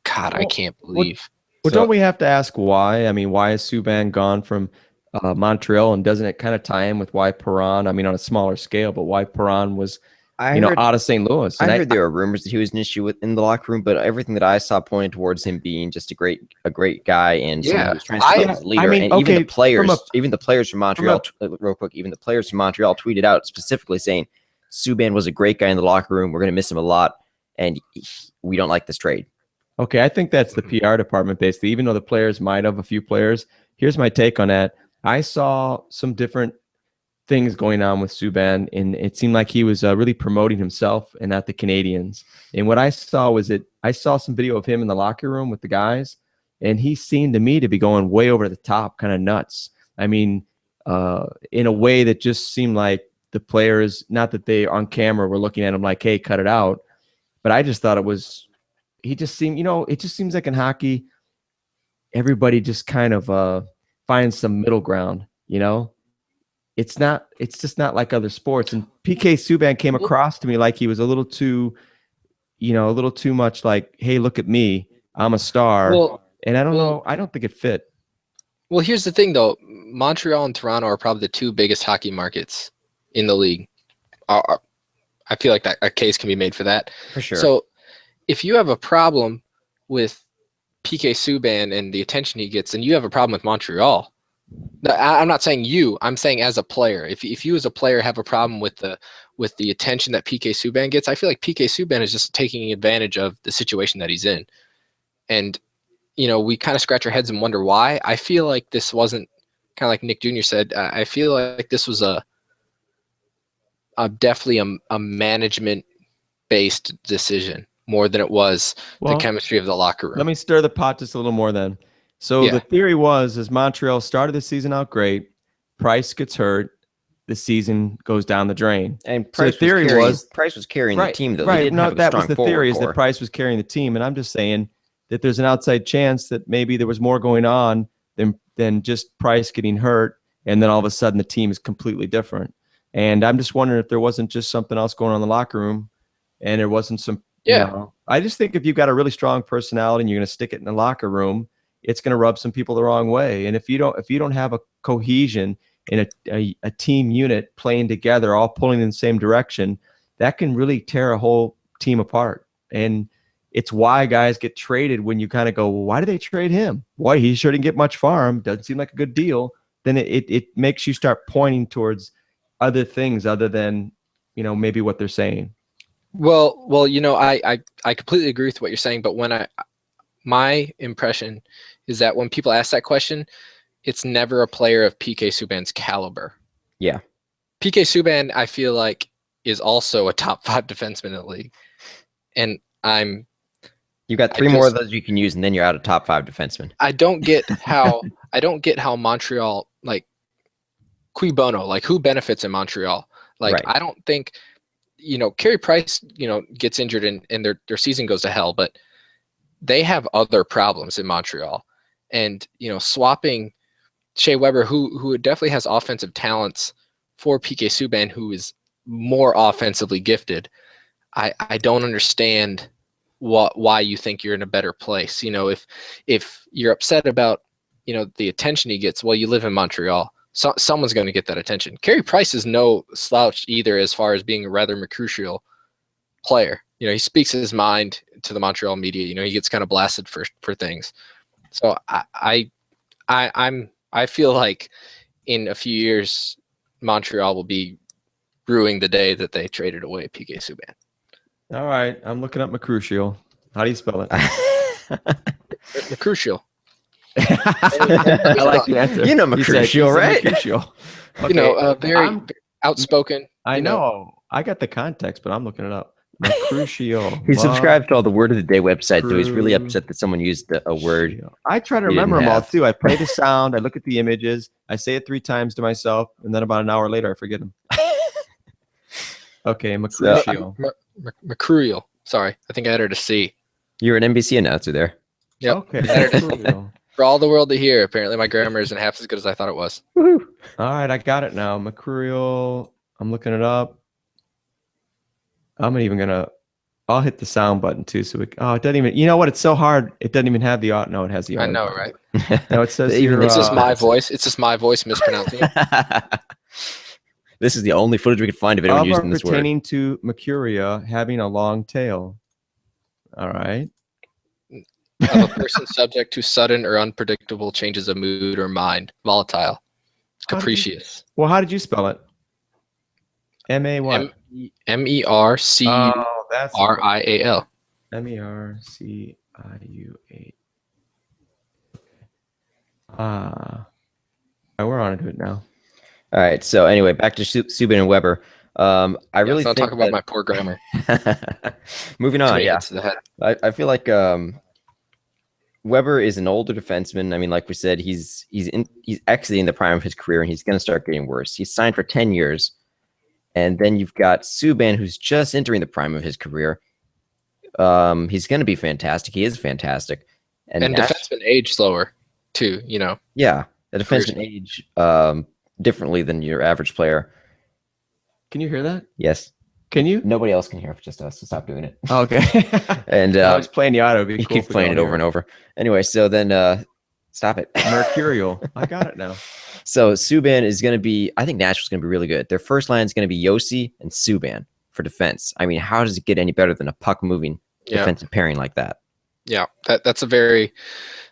can't believe. Well, don't we have to ask why? I mean, why is Subban gone from Montreal, and doesn't it kind of tie in with why Perron? I mean, on a smaller scale, but why Perron was, out of St. Louis? And I heard there were rumors that he was an issue in the locker room, but everything that I saw pointed towards him being just a great guy and someone who was trying to be a leader. And even the players from Montreal, real quick, even the players from Montreal tweeted out specifically saying Subban was a great guy in the locker room. We're going to miss him a lot, and we don't like this trade. Okay, I think that's the PR department, basically. Even though the players might have, a few players. Here's my take on that. I saw some different things going on with Subban, and it seemed like he was really promoting himself and not the Canadians. And what I saw was I saw some video of him in the locker room with the guys, and he seemed to me to be going way over the top, kind of nuts. I mean, in a way that just seemed like the players, not that they on camera were looking at him like, hey, cut it out. But I just thought he just seemed, it just seems like in hockey, everybody just kind of finds some middle ground, It's just not like other sports. And PK Subban came across to me like he was a little too much like, hey, look at me, I'm a star. And I don't know, I don't think it fit. Well, here's the thing though, Montreal and Toronto are probably the two biggest hockey markets in the league. I feel like that a case can be made for that. For sure. So if you have a problem with PK Subban and the attention he gets, then you have a problem with Montreal. I'm not saying you. I'm saying as a player. If you as a player have a problem with the attention that PK Subban gets, I feel like PK Subban is just taking advantage of the situation that he's in. And, we kind of scratch our heads and wonder why. I feel like this wasn't, kind of like Nick Jr. said, I feel like this was definitely a management-based decision more than it was the chemistry of the locker room. Let me stir the pot just a little more then. So the theory was, as Montreal started the season out great, Price gets hurt, the season goes down the drain. And Price was carrying the team, though. Right. No, that was the theory, is that Price was carrying the team. And I'm just saying that there's an outside chance that maybe there was more going on than just Price getting hurt, and then all of a sudden the team is completely different. And I'm just wondering if there wasn't just something else going on in the locker room, and there wasn't some. I just think if you've got a really strong personality and you're going to stick it in the locker room, it's going to rub some people the wrong way. And if you don't have a cohesion in a team unit playing together, all pulling in the same direction, that can really tear a whole team apart. And it's why guys get traded when you kind of go, well, why did they trade him? Why? He sure didn't get much for him. Doesn't seem like a good deal. Then it makes you start pointing towards other things other than, maybe what they're saying. Well, I completely agree with what you're saying, but my impression is that when people ask that question, it's never a player of PK Subban's caliber. Yeah. PK Subban, I feel like, is also a top 5 defenseman in the league. And you've got three more of those you can use, and then you're out of top 5 defensemen. I don't get how Montreal, like, cui bono, like, who benefits in Montreal? Like, right. I don't think, Carey Price, gets injured and their season goes to hell, but they have other problems in Montreal. And, swapping Shea Weber, who definitely has offensive talents, for PK Subban, who is more offensively gifted, I don't understand why you think you're in a better place. If you're upset about, the attention he gets, well, you live in Montreal. So someone's going to get that attention. Carey Price is no slouch either, as far as being a rather mercurial player. He speaks his mind to the Montreal media. He gets kind of blasted for things. So I feel like in a few years, Montreal will be brewing the day that they traded away PK Subban. All right, I'm looking up Mercurial. How do you spell it? Mercurial. I like the answer. Mercurial, right? Mercurial. Okay. Very outspoken. I know. I got the context, but I'm looking it up. Mercurial. He subscribes to all the Word of the Day websites, so he's really upset that someone used a word. I try to remember them all too. I play the sound, I look at the images, I say it 3 times to myself, and then about an hour later I forget them. Okay, Mercurial. Mercurial. Sorry, I think I added a C. You're an NBC announcer there. Yep. Okay. For all the world to hear, apparently my grammar isn't half as good as I thought it was. Woo-hoo. All right, I got it now. Mercurial. I'm looking it up. I'm even gonna. I'll hit the sound button too. So it doesn't even. You know what? It's so hard. It doesn't even have the auto. No, it has the auto. I know, button. right? No, it says Even here. It's just my voice. It's just my voice mispronouncing it. This is the only footage we could find of anyone of or using this word. pertaining to Mercuria having a long tail. All right. Of a person subject to sudden or unpredictable changes of mood or mind. Volatile. Capricious. Well, how did you spell it? M-A what? MERCURIAL. Oh, that's MERCIUA. We're on to it now. All right. So anyway, back to Subban and Weber. I really Let's not think talk about my poor grammar. Moving on, yeah. To the head. I feel like Weber is an older defenseman. I mean, like we said, he's exiting the prime of his career, and he's going to start getting worse. He's signed for 10 years, and then you've got Subban, who's just entering the prime of his career. He's going to be fantastic. He is fantastic, and defensemen age slower too. You know. Yeah, the defensemen age differently than your average player. Can you hear that? Yes. Can you? Nobody else can hear it, just us. So stop doing it. Oh, okay. And I was playing the auto. It'd be you cool keep playing it over and over. Anyway, so then stop it. Mercurial. I got it now. So Subban is going to be, I think Nashville's going to be really good. Their first line is going to be Yossi and Subban for defense. I mean, how does it get any better than a puck moving defensive pairing like that? Yeah, that's a very,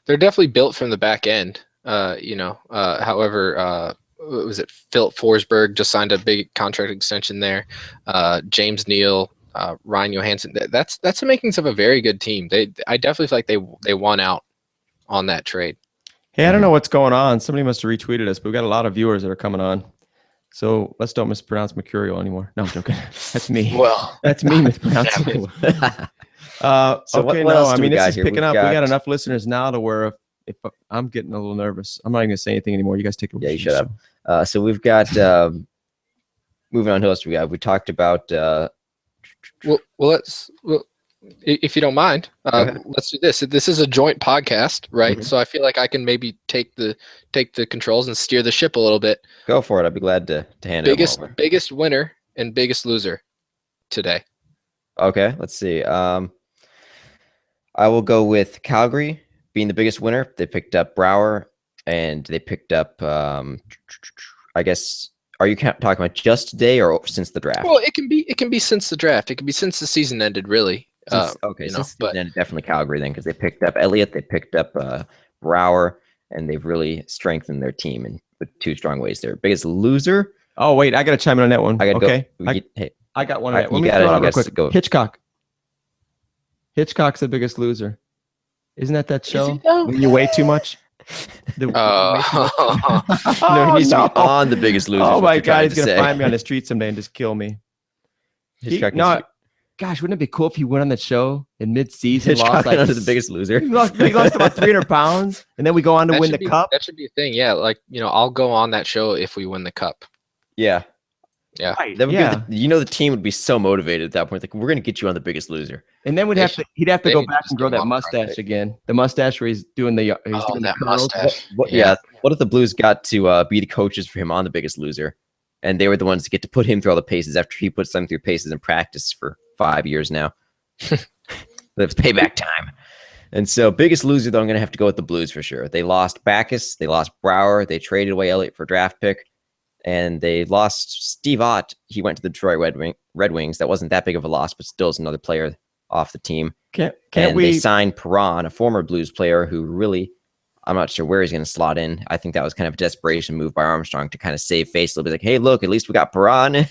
they're definitely built from the back end. However, was it Philip Forsberg just signed a big contract extension there? James Neal, Ryan Johansson. That's the makings of a very good team. I definitely feel like they won out on that trade. Hey, I don't know what's going on. Somebody must have retweeted us, but we got a lot of viewers that are coming on. So let's don't mispronounce Mercurial anymore. No, I'm joking. That's me. Well, that's me mispronouncing. What else I mean, this is picking up. We got enough listeners now to where if I'm getting a little nervous, I'm not even gonna say anything anymore. You guys take it away. Yeah, you shut up. So we've got moving on. Who else we talked about? If you don't mind, let's do this. This is a joint podcast, right? Mm-hmm. So I feel like I can maybe take the controls and steer the ship a little bit. Go for it. I'd be glad to hand it over. Biggest winner and biggest loser today. Okay, let's see. I will go with Calgary being the biggest winner. They picked up Brouwer, and they picked up, I guess, are you talking about just today or since the draft? Well, it can be since the draft. It can be since the season ended, really. Since definitely Calgary then, because they picked up Elliott, they picked up Brouwer, and they've really strengthened their team in with two strong ways there. Biggest loser? Oh, wait, I got to chime in on that one. I got one. Let me throw it out real quick. Go. Hitchcock. Hitchcock's the biggest loser. Isn't that show? When you weigh too much? No, he needs to be on The Biggest Loser. Oh my God, he's gonna find me on the street someday and just kill me. Gosh, wouldn't it be cool if he went on that show in mid-season? Lost like The Biggest Loser. He lost about 300 pounds, and then we go on to win the cup. That should be a thing. Yeah, I'll go on that show if we win the cup. Yeah. Yeah. Right. That would be the team would be so motivated at that point. Like, we're going to get you on The Biggest Loser. And then he'd have to go back and grow that mustache again. The mustache where he's doing the mustache. What if the Blues got to be the coaches for him on The Biggest Loser? And they were the ones to get to put him through all the paces after he puts them through paces in practice for 5 years now. That's payback time. And so biggest loser, though, I'm going to have to go with the Blues for sure. They lost Backus. They lost Brouwer. They traded away Elliott for a draft pick. And they lost Steve Ott. He went to the Detroit Red Wings. That wasn't that big of a loss, but still is another player off the team. They signed Perron, a former Blues player who really, I'm not sure where he's going to slot in. I think that was kind of a desperation move by Armstrong to kind of save face a little bit. Like, hey, look, at least we got Perron.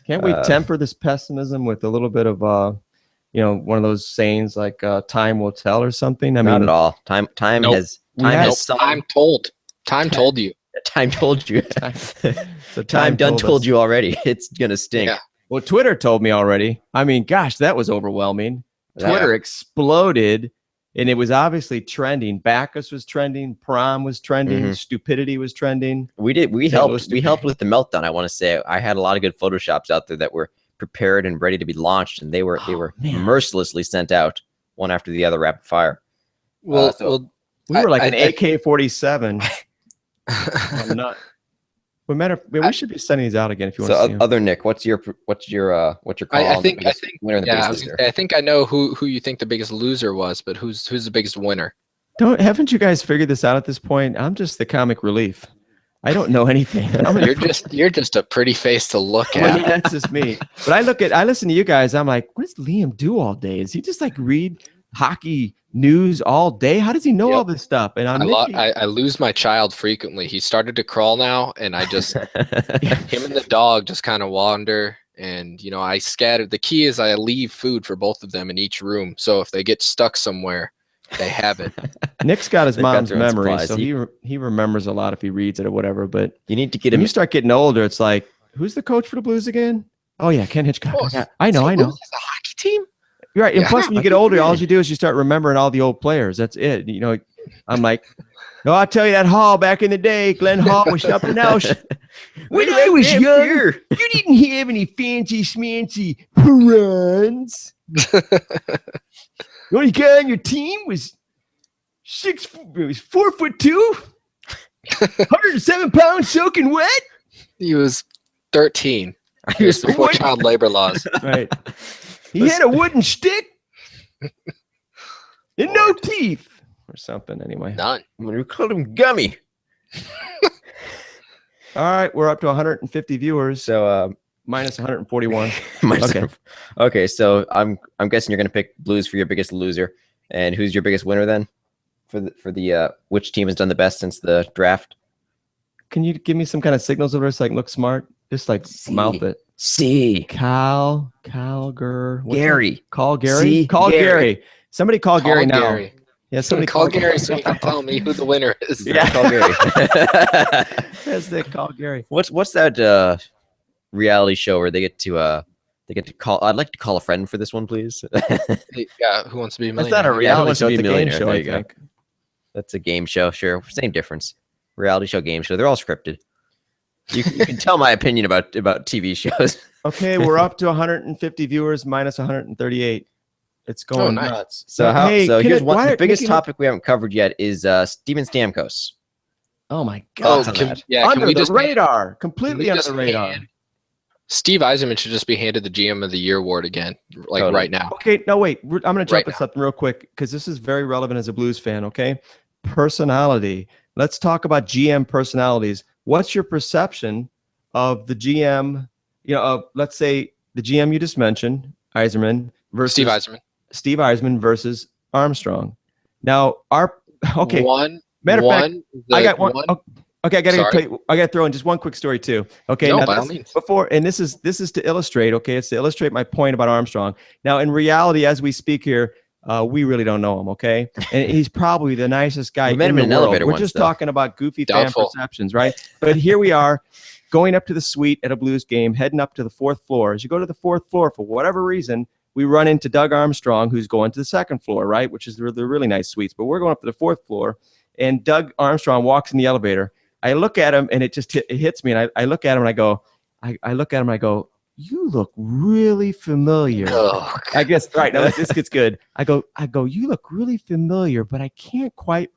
Can't we temper this pessimism with a little bit of, one of those sayings like time will tell or something? Not at all. Time told you. Time told you. So time done told you already. It's going to stink. Yeah. Well, Twitter told me already. I mean, gosh, that was overwhelming. Twitter exploded, and it was obviously trending. Backus was trending. Prom was trending. Mm-hmm. Stupidity was trending. We helped with the meltdown. I want to say I had a lot of good Photoshops out there that were prepared and ready to be launched, and they were mercilessly sent out one after the other, rapid fire. We were like an AK-47. we should be sending these out again if you want to see So, them. other Nick, what's your call? I on the think biggest winner and the yeah, biggest I was loser? gonna say, I think I know who you think the biggest loser was, but who's the biggest winner? Haven't you guys figured this out at this point? I'm just the comic relief. I don't know anything. You're just a pretty face to look Well, at. that's just me. But I listen to you guys. I'm like, what does Liam do all day? Is he just like read hockey news all day? How does he know Yep. all this stuff? And I lose my child frequently. He started to crawl now, and I just him and the dog just kind of wander. And I scattered. The key is I leave food for both of them in each room, so if they get stuck somewhere, they have it. Nick's got his They've got mom's their own memory, supplies. so he remembers a lot if he reads it or whatever. But You need to get when him. you start getting older, it's like, who's the coach for the Blues again? Oh yeah, Ken Hitchcock. Oh, Yeah, I know. So Blues is a hockey team. You're right. And Yeah, plus, when you get older, all you do is you start remembering all the old players. That's it. I'm like, no, I'll tell you that Hall back in the day. Glenn Hall was something else. When I was young, you didn't have any fancy schmancy runs. The only guy on your team was 4'2", 107 pounds soaking wet. He was 13. He was before What? child labor laws. Right. He had a wooden stick and no teeth or something. Anyway. None. We called him Gummy. All right, we're up to 150 viewers. So Minus 141. okay. Okay, so I'm guessing you're gonna pick Blues for your biggest loser. And who's your biggest winner then? For the which team has done the best since the draft? Can you give me some kind of signals over so I can look smart? Just like C. mouth it. C. Calger. Gary. Call Gary. C. Call Gary. Somebody call Gary now. Gary. Yeah, somebody Call Gary so you can tell me who the winner is. Yeah. Call Gary. That's the call Gary. What's that reality show where they get to call? I'd like to call a friend for this one, please. Yeah, who wants to be a That's millionaire? not a Who reality Wants to show. Be It's a a game Millionaire? show, There I you go. think. That's a game show, sure. Same difference. Reality show, game show. They're all scripted. You can tell my opinion about TV shows. Okay, we're up to 150 viewers, minus 138. It's going nice. nuts. So here's one. The biggest Mickey, topic we haven't covered yet is Steven Stamkos. Oh my Oh, God. Thoughts on that? can Under we the just radar. can Completely we under just the radar. hand- Steve Eisenman should just be handed the GM of the Year award again, like Totally. right now. Okay, no, wait. I'm going to jump Right at something real quick because this is very relevant as a Blues fan, okay? Personality. Let's talk about GM personalities. What's your perception of the GM, of, let's say, the GM you just mentioned, Eiserman, versus Steve Eisenman. Versus Armstrong. Now, okay. Matter of fact, I got one. one. Okay, I got Sorry. to throw in just one quick story too. Okay, No, now by all this- means. before, and this is to illustrate. Okay, it's to illustrate my point about Armstrong. Now, in reality, as we speak here, we really don't know him. Okay, and he's probably the nicest guy. We met him the in an world. elevator We're once, just though. talking about goofy Doubtful. fan perceptions, right? But here we are, going up to the suite at a Blues game, heading up to the 4th floor. As you go to the 4th floor, for whatever reason, we run into Doug Armstrong, who's going to the 2nd floor, right? Which is the really nice suites. But we're going up to the 4th floor, and Doug Armstrong walks in the elevator. I look at him, and it just it hits me. And I look at him, and I go, you look really familiar. Oh, I guess right now this gets good. I go, you look really familiar, but I can't quite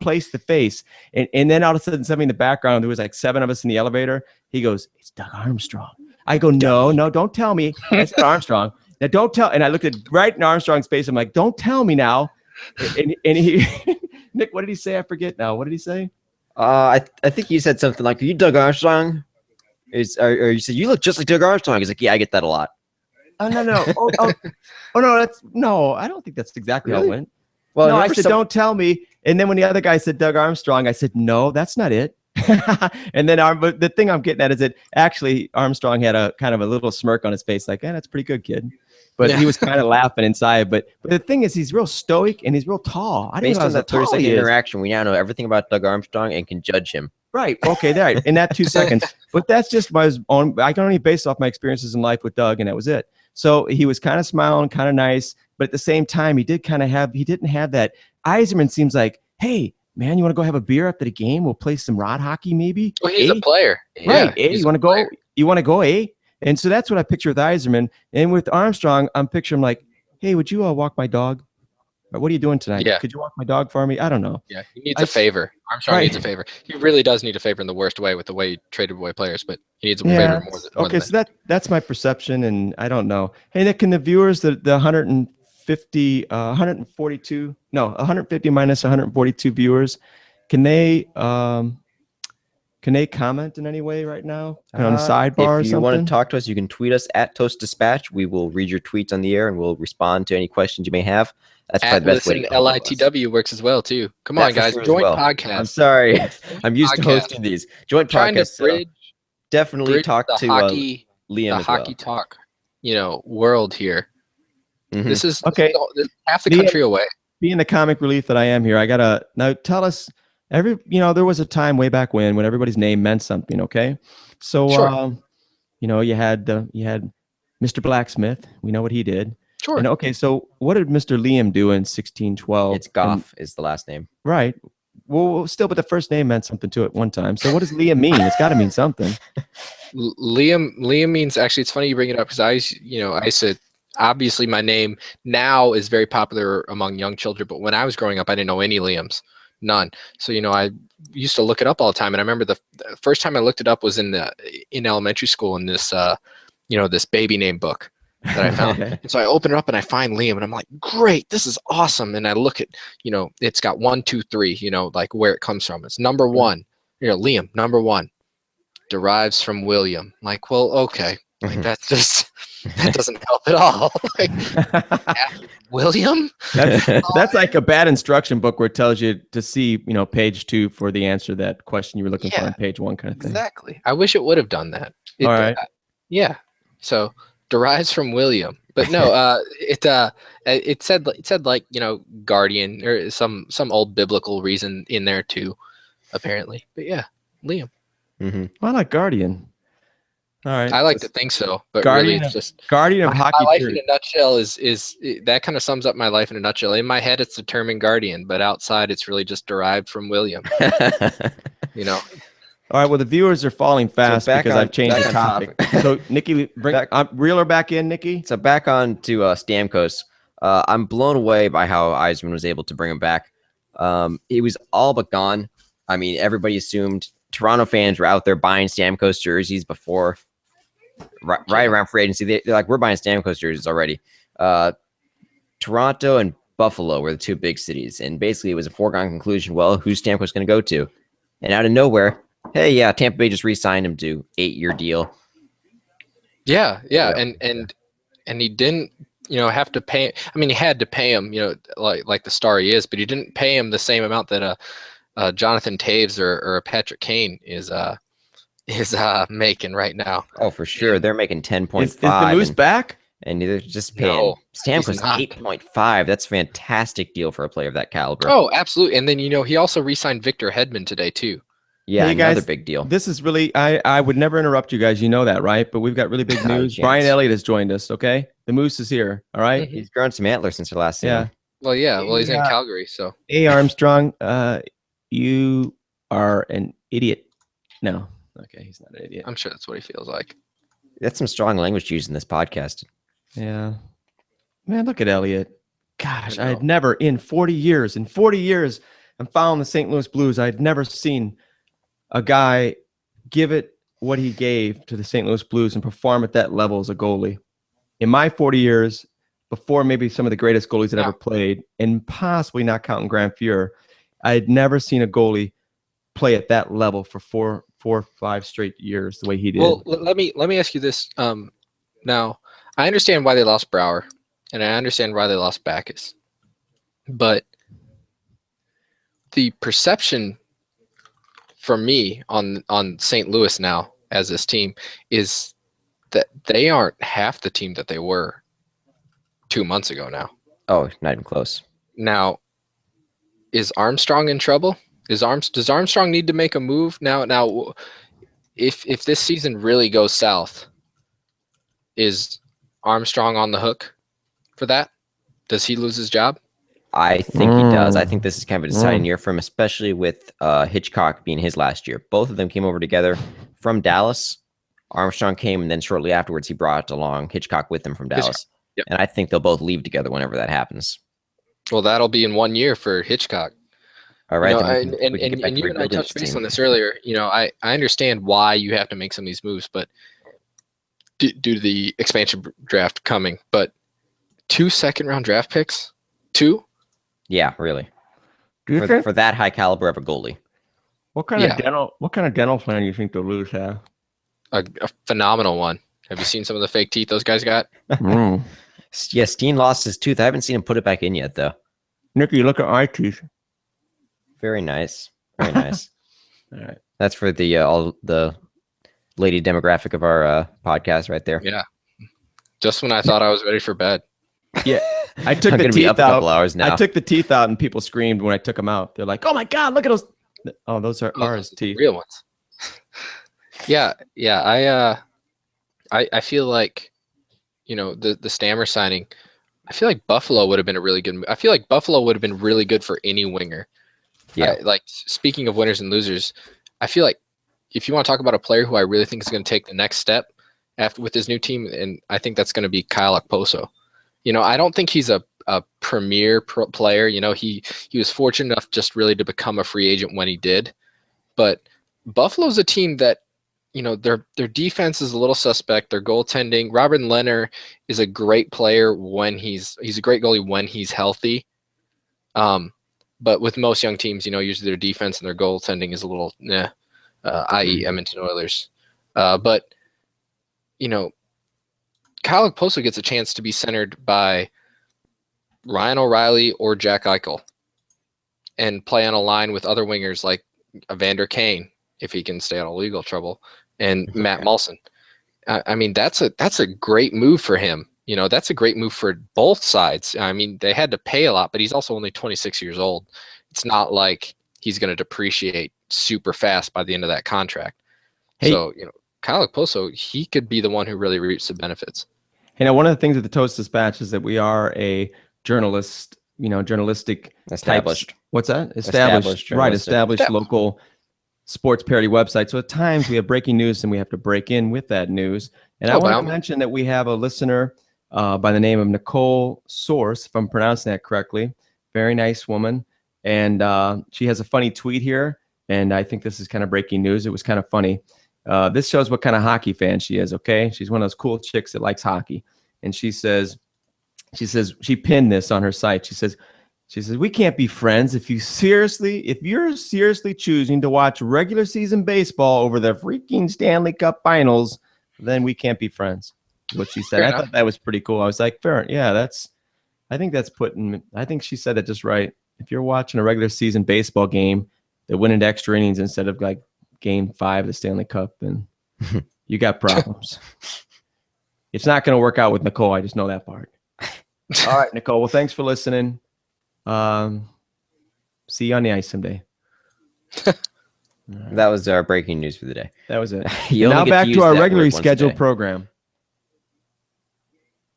place the face. And then all of a sudden, something in the background, there was like 7 of us in the elevator. He goes, it's Doug Armstrong. I go, no, don't tell me. It's Armstrong. Now don't tell. And I looked at right in Armstrong's face. I'm like, don't tell me now. And he, Nick, what did he say? I forget now. What did he say? I think you said something like, "Are you Doug Armstrong?" Or you said, "You look just like Doug Armstrong." He's like, "Yeah, I get that a lot." Oh no. No, I don't think that's exactly how it Really? went. Well, No, I remember said, don't tell me. And then when the other guy said Doug Armstrong, I said, no, that's not it. And then but the thing I'm getting at is that actually Armstrong had a kind of a little smirk on his face, like, that's a pretty good, kid. But he was kind of laughing inside. But the thing is, he's real stoic and he's real tall. I didn't Based on realize how that tall 30-second he is. interaction, we now know everything about Doug Armstrong and can judge him. Right. Okay. There. In that 2 seconds. But that's just my own. I can only base off my experiences in life with Doug, and that was it. So he was kind of smiling, kind of nice, but at the same time, he didn't have that. Eiserman seems like, hey, man, you want to go have a beer after the game? We'll play some rod hockey, maybe. well, he's Eh? a player. Right. Yeah, You want to go? You want to go? And so that's what I picture with Eiserman. And with Armstrong, I'm picturing like, hey, would you walk my dog? What are you doing tonight? Yeah. Could you walk my dog for me? I don't know. Yeah, he needs a favor. Armstrong needs a favor. He really does need a favor in the worst way with the way he traded away players, but he needs a favor more than okay, so that's my perception, and I don't know. Hey, Nick, can the viewers, the 150, 142, no, 150 minus 142 viewers, can they comment in any way right now on the sidebar or If you something? want to talk to us, you can tweet us at Toast Dispatch. We will read your tweets on the air and we'll respond to any questions you may have. That's probably the best way to LITW works as well too. Come on, guys, joint podcast. I'm sorry, I'm used to hosting these joint podcasts. Bridge, definitely talk to hockey, Liam. The hockey talk, world here. Mm-hmm. This is okay. This is half the country away. Being the comic relief that I am here, I gotta now tell us. There was a time way back when everybody's name meant something. Okay, so sure. You had Mr. Blacksmith. We know what he did. Sure. And okay, so what did Mr. Liam do in 1612? It's Goff is the last name. Right. Well, still, but the first name meant something to it one time. So what does Liam mean? It's got to mean something. Liam means, actually, it's funny you bring it up because I said, obviously my name now is very popular among young children, but when I was growing up, I didn't know any Liams, none. So, I used to look it up all the time. And I remember the first time I looked it up was in elementary school in this, this baby name book that I found. And so I open it up and I find Liam and I'm like, great, this is awesome. And I look at, it's got 1, 2, 3, like where it comes from. It's number 1, Liam, number 1, derives from William. Like, well, okay. Like that doesn't help at all. Like, William? That's like a bad instruction book where it tells you to see, page 2 for the answer to that question you were looking for on page 1 kind of thing. Exactly. I wish it would have done that. All right. Yeah. So derives from William, but no, it said like, guardian or some old biblical reason in there too, apparently. But yeah, Liam. Mm-hmm. Why not guardian? All right. I like to think so, but guardian, really it's just guardian of hockey. My life in a nutshell is that kind of sums up my life in a nutshell. In my head, it's the term guardian, but outside, it's really just derived from William. All right. Well, the viewers are falling fast because I've changed the topic. So, Nikki, reel her back in, Nikki. So back on to Stamkos. I'm blown away by how Yzerman was able to bring him back. He was all but gone. I mean, everybody assumed Toronto fans were out there buying Stamkos jerseys before, right around free agency. They're like, we're buying Stamkos jerseys already. Toronto and Buffalo were the 2 big cities, and basically it was a foregone conclusion. Well, who's Stamkos going to go to? And out of nowhere, hey, yeah, Tampa Bay just re-signed him to 8-year deal. Yeah, and he didn't, have to pay. I mean, he had to pay him, like the star he is, but he didn't pay him the same amount that Jonathan Taves or Patrick Kane is making right now. Oh, for sure, they're making 10.5. Is the Moose back? And they're just paying Stamkos 8.5. That's a fantastic deal for a player of that caliber. Oh, absolutely. And then he also re-signed Victor Hedman today too. Yeah, hey, another guys, big deal. This is really I would never interrupt you guys. You know that, right? But we've got really big news. Brian Elliott has joined us. Okay, the Moose is here. All right, Mm-hmm. He's grown some antlers since the last season. Yeah. Well, yeah. Well, he's in Calgary, so. Hey, Armstrong, you are an idiot. No, okay, he's not an idiot. I'm sure that's what he feels like. That's some strong language used in this podcast. Yeah, man, look at Elliott. Gosh, I had never in 40 years. I'm following the St. Louis Blues. I had never seen a guy give it what he gave to the St. Louis Blues and perform at that level as a goalie. In my 40 years, before maybe some of the greatest goalies that ever played, and possibly not counting Grant Fuhr, I had never seen a goalie play at that level for four or 5 straight years the way he did. Well, let me ask you this. Now, I understand why they lost Brouwer, and I understand why they lost Backes, but the perception for me on St. Louis now as this team is that they aren't half the team that they were 2 months ago now. Oh, not even close. Now, is Armstrong in trouble? Does Armstrong need to make a move now? Now, if this season really goes south, is Armstrong on the hook for that? Does he lose his job? I think he does. I think this is kind of a deciding year for him, especially with Hitchcock being his last year. Both of them came over together from Dallas. Armstrong came, and then shortly afterwards, he brought along Hitchcock with him from Dallas. Yep. And I think they'll both leave together whenever that happens. Well, that'll be in 1 year for Hitchcock. All You right, know, then and, we can and, get back and to you and I rebuilding touched this base team. on this earlier. You know, I understand why you have to make some of these moves, but due to the expansion draft coming, but 2 second-round draft picks, 2, Yeah, really. Do you For, think for that high caliber of a goalie. what kind Yeah. of dental plan do you think the Blues have? a phenomenal one. Have you seen some of the fake teeth those guys got? Mm. Yeah, Steen lost his tooth. I haven't seen him put it back in yet, though. Nicky, look at my teeth. Very nice. Very nice. All right. That's for the all the lady demographic of our podcast right there. Yeah. Just when I thought I was ready for bed. Yeah, I took I'm the gonna be teeth up a couple out. hours now. I took the teeth out, and people screamed when I took them out. They're like, "Oh my god, look at those!" Oh, those are ours teeth. Real ones. Yeah. I feel like, you know, the Stammer signing, I feel like Buffalo would have been a really good. I feel like Buffalo would have been really good for any winger. Yeah. Like, speaking of winners and losers, I feel like if you want to talk about a player who I really think is going to take the next step after with his new team, and I think that's going to be Kyle Okposo. You know, I don't think he's a premier player. You know, he was fortunate enough just really to become a free agent when he did. But Buffalo's a team that, you know, their defense is a little suspect. Their goaltending, Robert Lehner is a great player when he's a great goalie when he's healthy. But with most young teams, you know, usually their defense and their goaltending is a little, i.e. Edmonton Oilers. But, you know, Kyle Okposo gets a chance to be centered by Ryan O'Reilly or Jack Eichel and play on a line with other wingers like Evander Kane, if he can stay out of legal trouble, and Matt Moulson. I mean, that's a great move for him. You know, that's a great move for both sides. I mean, they had to pay a lot, but he's also only 26 years old. It's not like he's going to depreciate super fast by the end of that contract. Hey. So, you know, Kyle Okposo, he could be the one who really reaps the benefits. You know, one of the things with the Toast Dispatch is that we are a journalist, you know, journalistic Established. types. What's that? Established Right. journalistic. Established local sports parody website. So at times we have breaking news and we have to break in with that news. And I want to mention that we have a listener by the name of Nicole Source, if I'm pronouncing that correctly. Very nice woman. And she has a funny tweet here. And I think this is kind of breaking news. It was kind of funny. This shows what kind of hockey fan she is, okay? She's one of those cool chicks that likes hockey. And she she pinned this on her site. She says, we can't be friends if you're seriously choosing to watch regular season baseball over the freaking Stanley Cup finals, then we can't be friends. What she said. I thought that was pretty cool. I was like, fair. Yeah, I think she said it just right. If you're watching a regular season baseball game that went into extra innings instead of like Game 5 of the Stanley Cup, then you got problems. It's not going to work out with Nicole. I just know that part. All right, Nicole. Well, thanks for listening. See you on the ice someday. That was our breaking news for the day. That was it. You only Now get back use to our that regularly word once a scheduled day. program.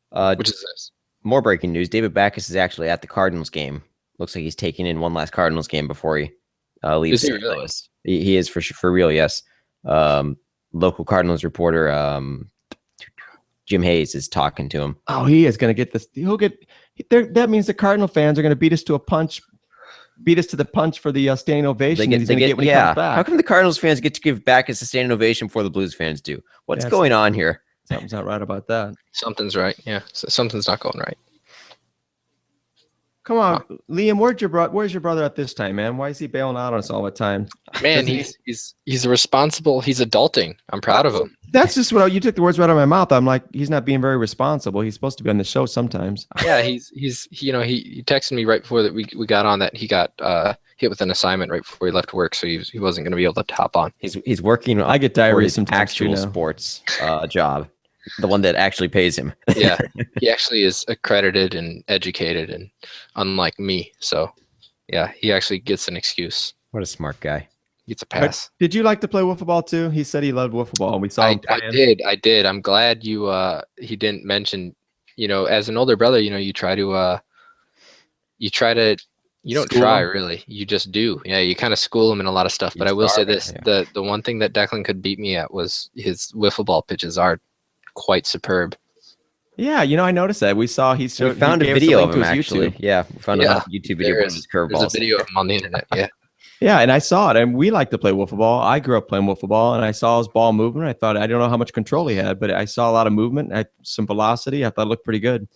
Which is this? More breaking news. David Backes is actually at the Cardinals game. Looks like he's taking in one last Cardinals game before he leaves Is he St. really? Louis. He is for real, yes. Local Cardinals reporter Jim Hayes is talking to him. Oh, he is going to get this. That means the Cardinal fans are going to beat us to the punch for the standing ovation. He's going to get when he comes back. How come the Cardinals fans get to give Backes a standing ovation before the Blues fans do? What's going on here? Something's not right about that. Something's right. Yeah, something's not going right. Come on, Liam. Where's your brother at this time, man? Why is he bailing out on us all the time? Man, he's responsible. He's adulting. I'm proud of him. That's just what you took the words right out of my mouth. I'm like, he's not being very responsible. He's supposed to be on the show sometimes. Yeah, he texted me right before that we got on that he got hit with an assignment right before he left work, so he wasn't going to be able to hop on. He's working. I get diarrhea his sometimes actual sports job, the one that actually pays him. Yeah, he actually is accredited and educated, and unlike me, so yeah, he actually gets an excuse. What a smart guy. He gets a pass. But did you like to play wiffle ball too? He said he loved wiffle ball. We saw him playing. I did. I'm glad he didn't mention, you know, as an older brother, you know, you don't try really. You just do. Yeah, you kind of school him in a lot of stuff. But I will say this, the one thing that Declan could beat me at was his wiffle ball pitches are quite superb. Yeah, I noticed that. We saw he We found a gave us video link of to him his actually. YouTube. Yeah, we found Yeah, a YouTube video of his There's a curveballs. video of him on the internet. Yeah. Yeah, and I saw it, and we like to play wiffle ball. I grew up playing wiffle ball, and I saw his ball movement. I thought, I don't know how much control he had, but I saw a lot of movement, some velocity. I thought it looked pretty good.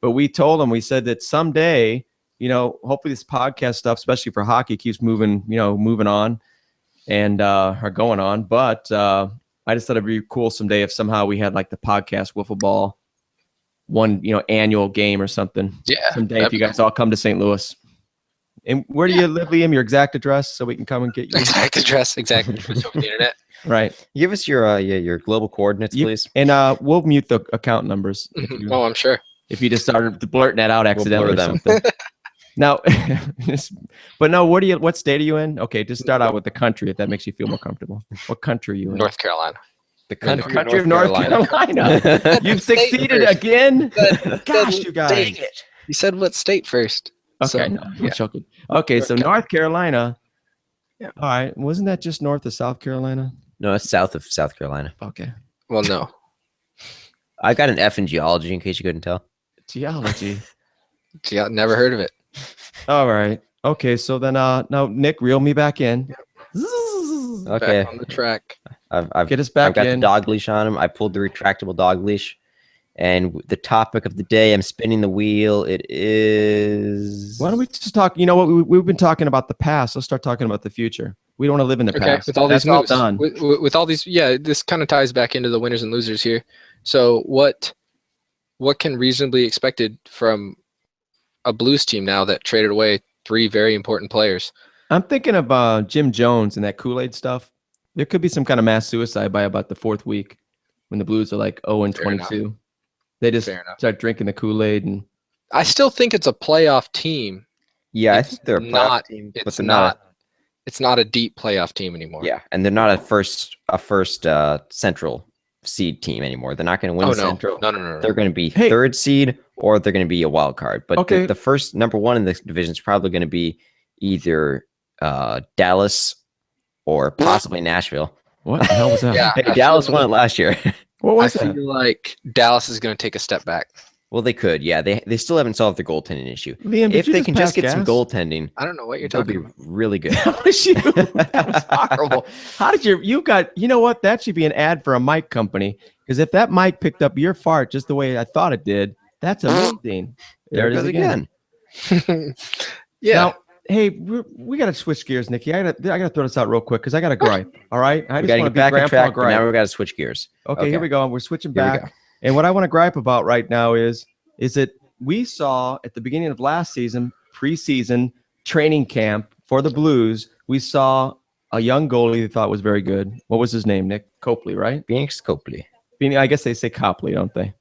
But we told him, we said that someday, hopefully this podcast stuff, especially for hockey, keeps moving, moving on and are going on. But I just thought it'd be cool someday if somehow we had like the podcast wiffle ball one, annual game or something. Yeah. Someday if you guys all come to St. Louis. And where do you live, Liam? Your exact address so we can come and get you. Exact address. Exactly. Over the internet. Right. Give us your global coordinates, please. And we'll mute the account numbers Oh, I'm sure. if you just started blurting that out accidentally. blur Or something. Now, but no, what state are you in? Okay, just start out with the country if that makes you feel more comfortable. What country are you in? North Carolina. The Country of North Carolina. You've succeeded first. again. Gosh, you guys. Dang it. You said what state first? Okay, So, no, I'm yeah. joking. Okay, so North Carolina. Yeah. All right, wasn't that just north of South Carolina? No, it's south of South Carolina. Okay, Well, no. I got an F in geology in case you couldn't tell. geology. Yeah, never heard of it. All right. Okay, so then now Nick, reel me back in. Okay, Back on the track. I've Get us back I've got in. the dog leash on him. I pulled the retractable dog leash. And the topic of the day, I'm spinning the wheel. It is. Why don't we just talk? You know what? We've been talking about the past. Let's start talking about the future. We don't want to live in the Okay, past. with all That's these all moves, done. with all these, yeah, this kind of ties back into the winners and losers here. So what can reasonably expected from a Blues team now that traded away 3 very important players? I'm thinking of Jim Jones and that Kool-Aid stuff. There could be some kind of mass suicide by about the 4th week when the Blues are like 0-22. They just Fair enough. start drinking the Kool-Aid and I still think it's a playoff team. Yeah, I It's think they're a playoff not- team, It's but they're not. It's not a deep playoff team anymore. Yeah, and they're not a first central seed team anymore. They're not going to win Oh the no. central. No. They're going to be Hey. 3rd seed or they're going to be a wild card. But Okay. the first number 1 in this division is probably going to be either Dallas or possibly Nashville. what the hell was that? Yeah. Hey, I Dallas feel won it last year. What I was that? feel like Dallas is going to take a step back. Well, they could. Yeah, they still haven't solved their goaltending issue. Liam, did If you they can pass just get some gas? goaltending, I don't know what you're they'll talking be about. really good. That was you. That was horrible. How did you got, you know what? That should be an ad for a mic company. Because if that mic picked up your fart just the way I thought it did, that's amazing. There it is goes again. Yeah. Now, hey, we got to switch gears, Nikki. I gotta throw this out real quick because I got a gripe. All right, I We just got to want get to be back on Grandpa track, but gripe. now we got to switch gears. Okay, here we go. We're switching Here we back. And what I want to gripe about right now is that we saw at the beginning of last season, preseason training camp for the Blues, we saw a young goalie we thought was very good. What was his name, Nick? Copley, right? Phoenix Copley. I guess they say Copley, don't they?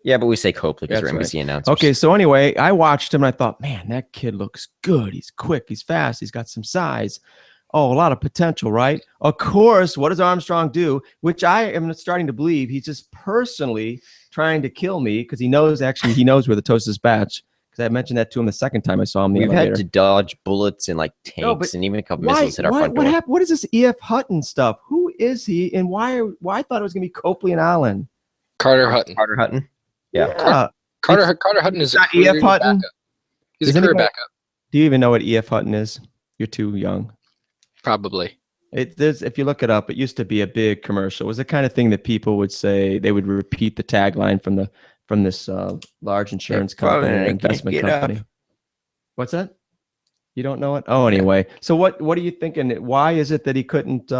Yeah, but we say Copley because That's we're right. NBC announcers. Okay, so anyway, I watched him and I thought, man, that kid looks good. He's quick, he's fast, he's got some size. Oh, a lot of potential, right? Of course, what does Armstrong do? Which I am starting to believe he's just personally trying to kill me because he knows where the toast is batch. Because I mentioned that to him the second time I saw him in the We've elevator. had to dodge bullets and like tanks No, but and even a couple Why? missiles hit our front What door. happened? What is this E.F. Hutton stuff? Who is he? And why I thought it was gonna be Copley and Allen. Carter Hutton. Carter Hutton. Yeah. Carter Hutton is a not E.F. career Hutton? backup. He's Does a career anybody- backup, Do you even know what E.F. Hutton is? You're too young. probably. If you look it up, it used to be a big commercial. It was the kind of thing that people would say. They would repeat the tagline from this large insurance company, or investment company. What's that? You don't know it? Oh, anyway. So what are you thinking? Why is it that he couldn't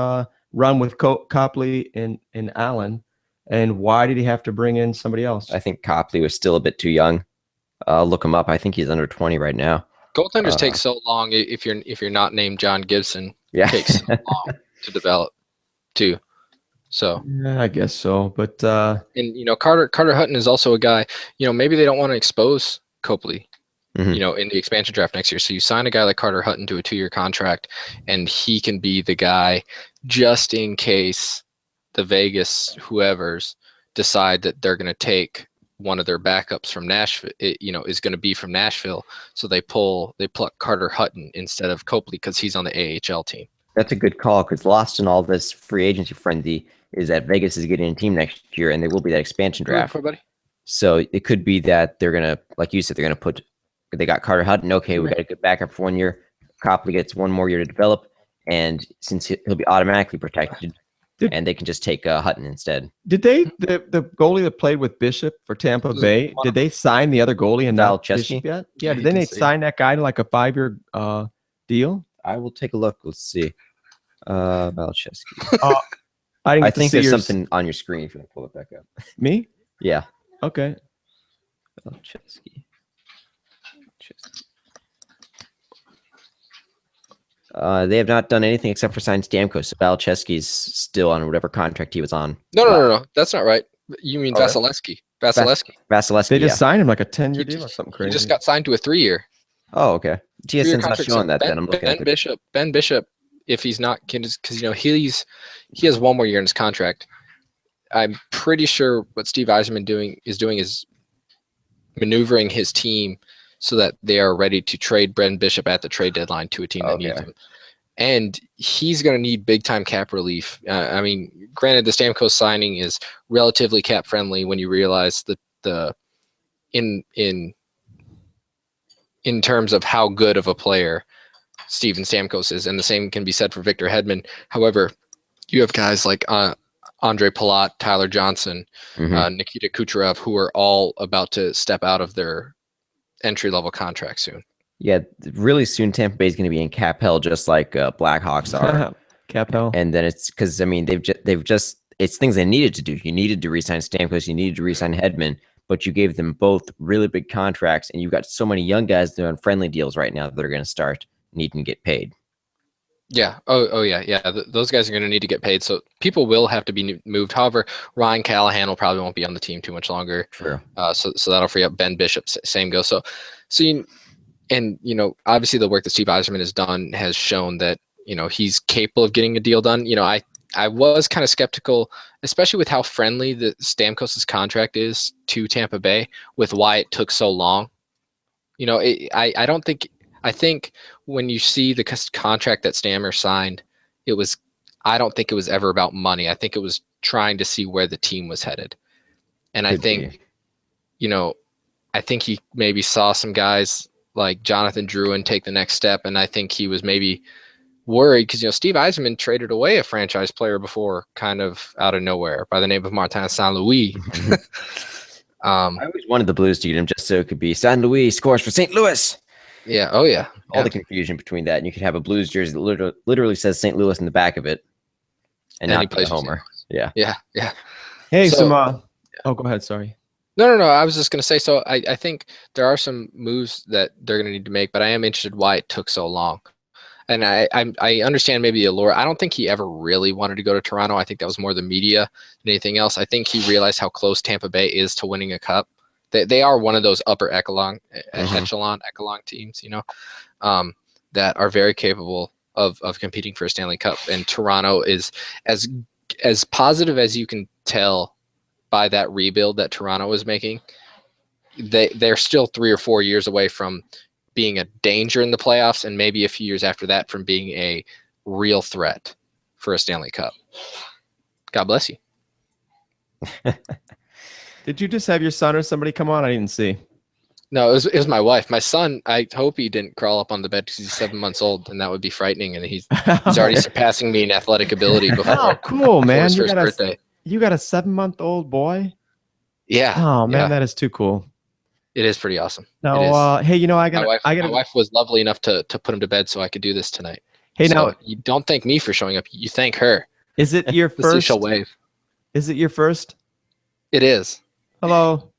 run with Copley and Allen, and why did he have to bring in somebody else? I think Copley was still a bit too young. Look him up. I think he's under 20 right now. Goaltenders take so long if you're not named John Gibson. Yeah. Takes so long to develop, too. So, Yeah, I guess so. But and Carter Hutton is also a guy. Maybe they don't want to expose Copley. Mhm. In the expansion draft next year. So you sign a guy like Carter Hutton to a 2-year contract, and he can be the guy just in case the Vegas whoever's decide that they're going to take one of their backups from Nashville, is going to be from Nashville. So they pluck Carter Hutton instead of Copley because he's on the AHL team. That's a good call because lost in all this free agency frenzy is that Vegas is getting a team next year and they will be that expansion draft. Everybody. So it could be that they're gonna, like you said, they got Carter Hutton. Okay, we got a good backup for 1 year. Copley gets 1 more year to develop, and since he'll be automatically protected, and they can just take Hutton instead. Did they the goalie that played with Bishop for Tampa Bay? Did they sign the other goalie and not Valchesky? Bishop yet? Yeah. You Did can they see. sign that guy to like a 5-year deal? I will take a look. Let's see. Valchesky. I didn't I get to think see there's yours. something on your screen if you want to pull it back up. Me? Yeah. Okay. Valchesky. They have not done anything except for sign Stamkos. So Valchesky's still on whatever contract he was on. No. That's not right. You mean Oh, really? Vasilevsky? Vasilevsky. Vasilevsky. They just Yeah. signed him like a 10-year He deal or just- something He crazy. just got signed to a 3-year. Oh, okay. TSN's not showing that. Then I'm looking at Ben the Ben Bishop, if he's not, because he has 1 more year in his contract. I'm pretty sure what Steve Yzerman is maneuvering his team so that they are ready to trade Ben Bishop at the trade deadline to a team that needs Okay. him. And he's going to need big time cap relief. I mean, granted, the Stamkos signing is relatively cap friendly when you realize that in terms of how good of a player Steven Stamkos is, and the same can be said for Victor Hedman. However, you have guys like Andre Palat, Tyler Johnson, Nikita Kucherov, who are all about to step out of their entry-level contract soon. Yeah, really soon Tampa Bay is going to be in cap hell, just like Blackhawks are. Cap hell. And then it's because, I mean, they've just it's things they needed to do. You needed to re-sign Stamkos, you needed to re-sign Hedman, but you gave them both really big contracts, and you've got so many young guys that are on friendly deals right now that are going to start needing to get paid. Yeah. Oh yeah. Those guys are going to need to get paid. So people will have to be moved. However, Ryan Callahan will probably won't be on the team too much longer. True. So that'll free up Ben Bishop. Same goes. So obviously the work that Steve Yzerman has done has shown that, he's capable of getting a deal done. I was kind of skeptical, especially with how friendly the Stamkos' contract is to Tampa Bay, with why it took so long. I think when you see the contract that Stammer signed, I don't think it was ever about money. I think it was trying to see where the team was headed. And I think, I think he maybe saw some guys like Jonathan Drouin take the next step. And I think he was maybe worried because, Steve Yzerman traded away a franchise player before, kind of out of nowhere, by the name of Martin St. Louis. I always wanted the Blues to get him just so it could be St. Louis scores for St. Louis. Yeah. Oh, yeah. All the confusion between that, and you could have a Blues jersey that literally says St. Louis in the back of it, and he not plays the for Homer. Yeah. Yeah. Hey, So- oh, go ahead. Sorry. No. I was just going to say, so I think there are some moves that they're going to need to make, but I am interested why it took so long. And I understand maybe the allure. I don't think he ever really wanted to go to Toronto. I think that was more the media than anything else. I think he realized how close Tampa Bay is to winning a cup. They are one of those upper echelon teams, that are very capable of competing for a Stanley Cup. And Toronto is as positive as you can tell by that rebuild that Toronto is making. They're still 3 or 4 years away from being a danger in the playoffs, and maybe a few years after that from being a real threat for a Stanley Cup. God bless you. Did you just have your son or somebody come on? I didn't see. No, it was my wife. My son, I hope he didn't crawl up on the bed because he's 7 months old, and that would be frightening. And he's already surpassing me in athletic ability before, Oh, cool, before man. his first birthday. You got a 7-month-old boy? Yeah. Oh, man, yeah. that is too cool. It is pretty awesome. Now, hey, My wife was lovely enough to put him to bed so I could do this tonight. Hey, So now, you don't thank me for showing up. You thank her. is it your Let's see if first? she'll wave. Is it your first? It is. Hello.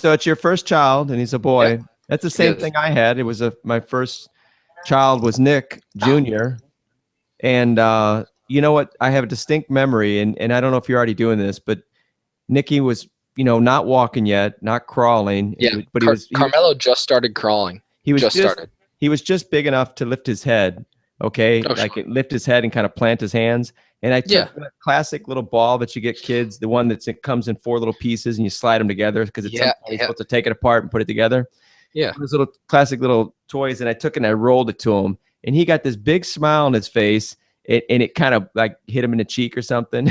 So it's your first child, and he's a boy. Yeah. That's the same is. thing I had. It was my first child was Nick Jr. And you know what? I have a distinct memory, and I don't know if you're already doing this, but Nicky was, not walking yet, not crawling. Yeah. But Carmelo just started crawling. he was just started. He was just big enough to lift his head. Okay, Oh, like sure. lift his head and kind of plant his hands. And I took Yeah. that classic little ball that you get kids, the one it comes in 4 little pieces, and you slide them together because it's Yeah, you're yeah. supposed to take it apart and put it together. Yeah. Those little classic little toys, and I took it and I rolled it to him, and he got this big smile on his face, and it kind of like hit him in the cheek or something,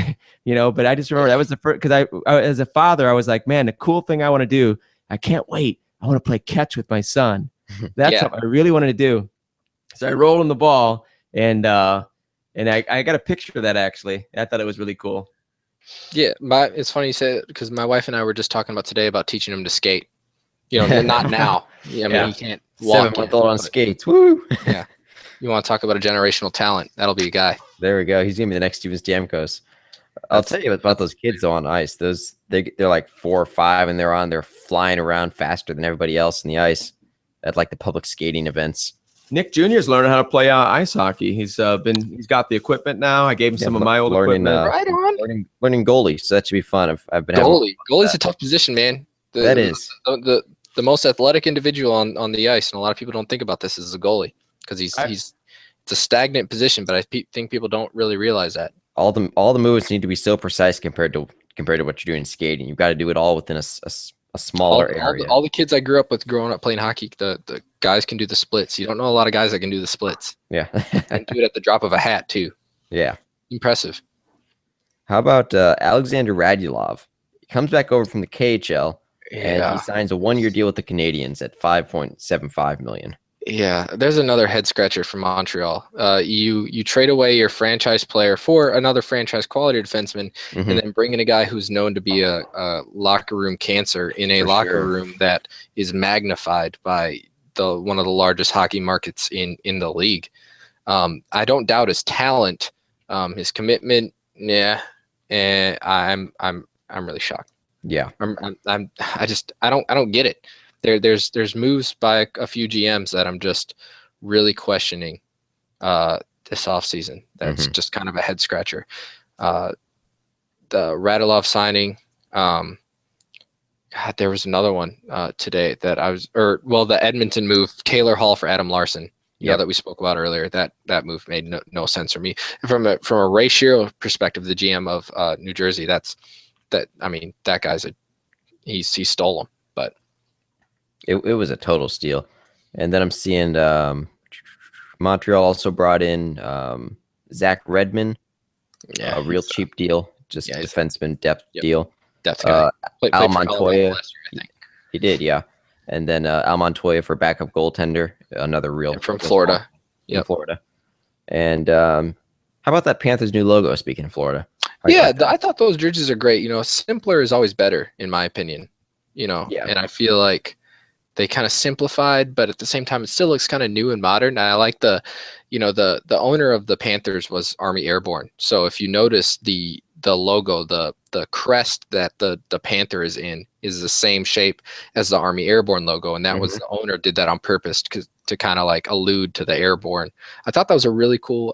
But I just remember that was the first, because I as a father, I was like, man, the cool thing I want to do, I can't wait. I want to play catch with my son. That's what I really wanted to do. So I rolled him the ball, and I got a picture of that actually. I thought it was really cool. Yeah, it's funny you say it because my wife and I were just talking about today about teaching him to skate. Not now. I mean, he can't walk. 7-month-old on skates. Woo! Yeah. You want to talk about a generational talent? That'll be a guy. There we go. He's gonna be the next Steven Stamkos. I'll tell you about those kids though on ice. They're like 4 or 5, and they're flying around faster than everybody else in the ice at like the public skating events. Nick Jr. is learning how to play ice hockey. He's got the equipment now. I gave him some of my old equipment. Right on. Learning goalie, so that should be fun. I've been Goalie's a tough position, man. That is the most athletic individual on the ice, and a lot of people don't think about this as a goalie because it's a stagnant position, but I think people don't really realize that. All the moves need to be so precise compared to what you're doing in skating. You've got to do it all within a smaller area. All the kids I grew up with growing up playing hockey, the guys can do the splits. You don't know a lot of guys that can do the splits. Yeah. And do it at the drop of a hat too. Yeah. Impressive. How about Alexander Radulov? He comes back over from the KHL and he signs a 1-year deal with the Canadiens at $5.75 million. Yeah, there's another head scratcher from Montreal. You trade away your franchise player for another franchise quality defenseman, and then bring in a guy who's known to be a locker room cancer in a locker room that is magnified by one of the largest hockey markets in the league. I don't doubt his talent, his commitment. Yeah, and I'm really shocked. Yeah, I don't get it. There's moves by a few GMs that I'm just really questioning this offseason. That's just kind of a head scratcher. The Radulov signing, God, there was another one today that the Edmonton move, Taylor Hall for Adam Larson. That we spoke about earlier. That move made no sense for me. And from a Ray Shero perspective, the GM of New Jersey, that guy's he stole him. It was a total steal. And then I'm seeing Montreal also brought in Zach Redmond, a real cheap deal, just defenseman depth deal. Depth guy. Al Montoya. Last year, I think. He did, yeah. And then Al Montoya for backup goaltender, another real from Florida. Yeah, Florida. And how about that Panthers new logo? Speaking of Florida, I thought those jerseys are great. Simpler is always better, in my opinion. And I feel like they kind of simplified, but at the same time, it still looks kind of new and modern. And I like the owner of the Panthers was Army Airborne. So if you notice the logo, the crest that the Panther is in is the same shape as the Army Airborne logo. And that was the owner did that on purpose to kind of like allude to the Airborne. I thought it's a really cool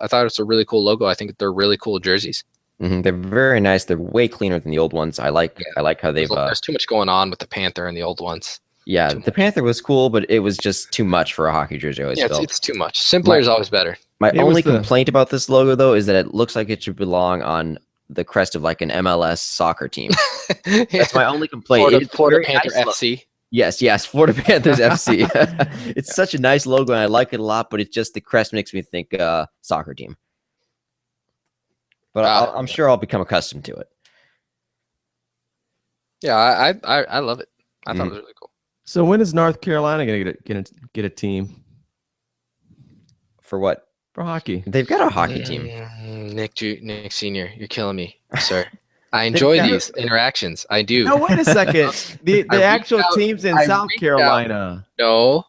logo. I think they're really cool jerseys. They're very nice. They're way cleaner than the old ones. I like how they've. There's too much going on with the Panther and the old ones. Yeah, the Panther was cool, but it was just too much for a hockey jersey. It's too much. Simpler is always better. My only complaint about this logo, though, is that it looks like it should belong on the crest of like an MLS soccer team. That's my only complaint. Florida Panther FC. Yes, Florida Panthers FC. It's such a nice logo, and I like it a lot, but it's just the crest makes me think soccer team. But I'm sure I'll become accustomed to it. Yeah, I love it. I thought it was really cool. So when is North Carolina going to get a team? For what? For hockey. They've got a hockey team. Nick Senior, you're killing me, sir. I enjoy these interactions. I do. No, wait a second. The actual teams in South Carolina. No.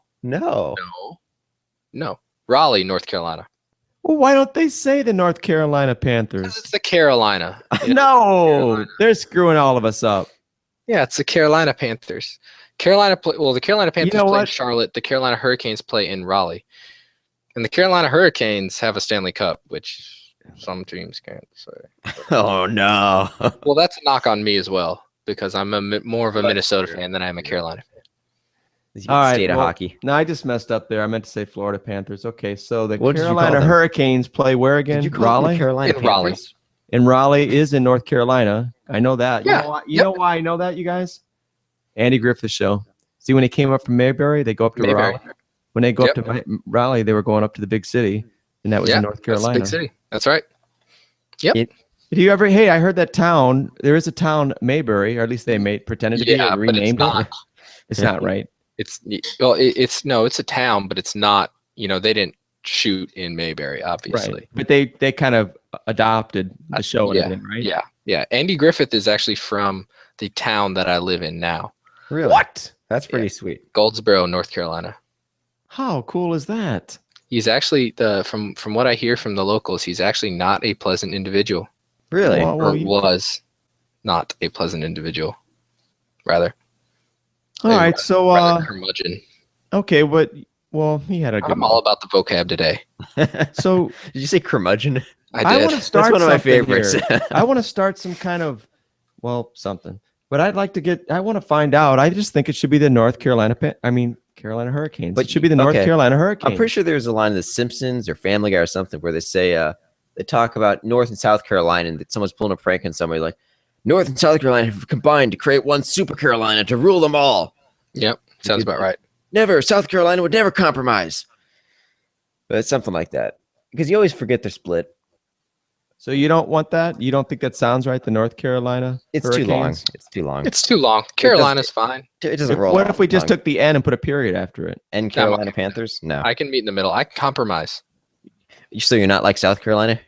Raleigh, North Carolina. Well, why don't they say the North Carolina Panthers? Because it's the Carolina. No, they're screwing all of us up. Yeah, it's the Carolina Panthers. The Carolina Panthers play in Charlotte. The Carolina Hurricanes play in Raleigh. And the Carolina Hurricanes have a Stanley Cup, which some teams can't say. Oh, no. Well, that's a knock on me as well, because I'm more of a Minnesota fan than I am a Carolina fan. All right, hockey. No, I just messed up there. I meant to say Florida Panthers. Okay, so the Carolina Hurricanes play where again? Raleigh? Carolina in Raleigh. And Raleigh is in North Carolina. I know that. Yeah. You know why I know that, you guys? Andy Griffith show. See, when he came up from Mayberry, they go up to Raleigh. When they go up to Raleigh, they were going up to the big city, and that was in North Carolina. Big city. That's right. Yep. Did you ever? Hey, I heard that town. There is a town, Mayberry, or at least they pretended to be Yeah, and but it's renamed not. it. It's not right. It's well, it's no, it's a town, but it's not. They didn't shoot in Mayberry, obviously. Right. But they kind of adopted the show and Yeah, everything, right? yeah. Andy Griffith is actually from the town that I live in now, Really? What? That's pretty sweet. Goldsboro, North Carolina. How cool is that? He's actually from what I hear from the locals, he's actually not a pleasant individual, Really? Well, or was not a pleasant individual, rather. all right. So, Rather curmudgeon. okay. Well, he had a good. I'm all about the vocab today. So Did you say curmudgeon? I did. want to start. That's one of my something favorites. here. I want to start some kind of, something. But I'd like to I want to find out. I just think it should be the Carolina Hurricanes. But It should be the North okay. Carolina Hurricanes. I'm pretty sure there's a line of The Simpsons or Family Guy or something where they say they talk about North and South Carolina and that someone's pulling a prank on somebody like North and South Carolina have combined to create one Super Carolina to rule them all. Yep, sounds about right. Never, South Carolina would never compromise. But it's something like that because you always forget they're split. So you don't want that? You don't think that sounds right? The North Carolina It's too long. Hurricanes? It's too long. It's too long. Carolina's fine. It doesn't roll. What off if we the just tongue. took the N and put a period after it? and No, Carolina Panthers? No. I can meet in the middle. I can compromise. So you're not like South Carolina?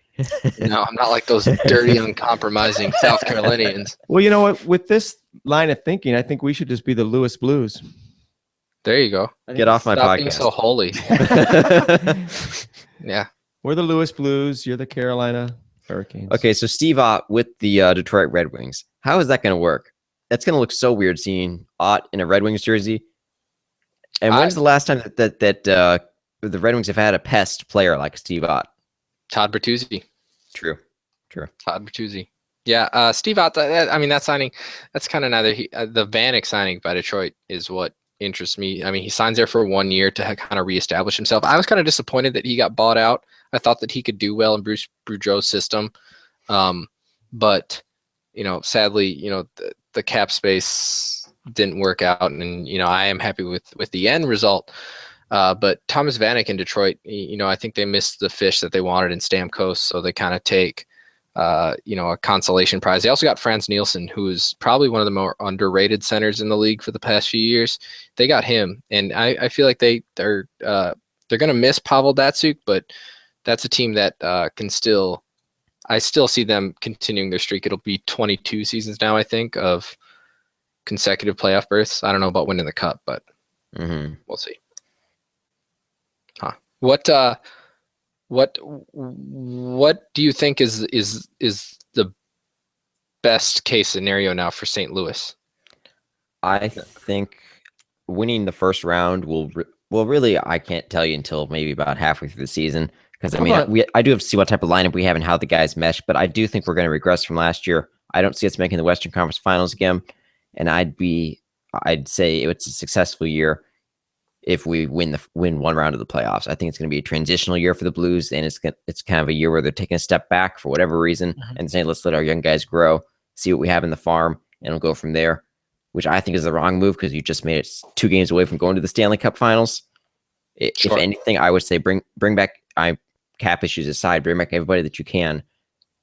No, I'm not like those dirty, uncompromising South Carolinians. Well, you know what? With this line of thinking, I think we should just be the Louis Blues. There you go. Get off my Stop being podcast. so holy. Yeah. We're the Louis Blues. You're the Carolina Hurricanes. Okay, so Steve Ott with the Detroit Red Wings. How is that going to work? That's going to look so weird seeing Ott in a Red Wings jersey. And when's the last time that the Red Wings have had a pest player like Steve Ott? Todd Bertuzzi. True. Todd Bertuzzi. Yeah. Steve Ott. That signing. That's kind of neither. The Vanek signing by Detroit is what interests me. I mean, he signs there for 1 year to kind of reestablish himself. I was kind of disappointed that he got bought out. I thought that he could do well in Bruce Boudreau's system, but sadly, the cap space didn't work out, and I am happy with the end result. But Thomas Vanek in Detroit, I think they missed the fish that they wanted in Stamkos, so they kind of take, a consolation prize. They also got Franz Nielsen, who is probably one of the more underrated centers in the league for the past few years. They got him, and I feel like they're going to miss Pavel Datsyuk, but that's a team that I still see them continuing their streak. It'll be 22 seasons now, I think, of consecutive playoff berths. I don't know about winning the cup, but we'll see. What do you think is the best case scenario now for St. Louis? I think winning the first round will really, I can't tell you until maybe about halfway through the season. Because I do have to see what type of lineup we have and how the guys mesh, but I do think we're going to regress from last year. I don't see us making the Western Conference Finals again, and I'd say it's a successful year if we win one round of the playoffs. I think it's going to be a transitional year for the Blues, and it's kind of a year where they're taking a step back for whatever reason and saying, let's let our young guys grow, see what we have in the farm, and we'll go from there. Which I think is the wrong move because you just made it 2 games away from going to the Stanley Cup Finals. If anything, I would say bring back cap issues aside, bring back everybody that you can,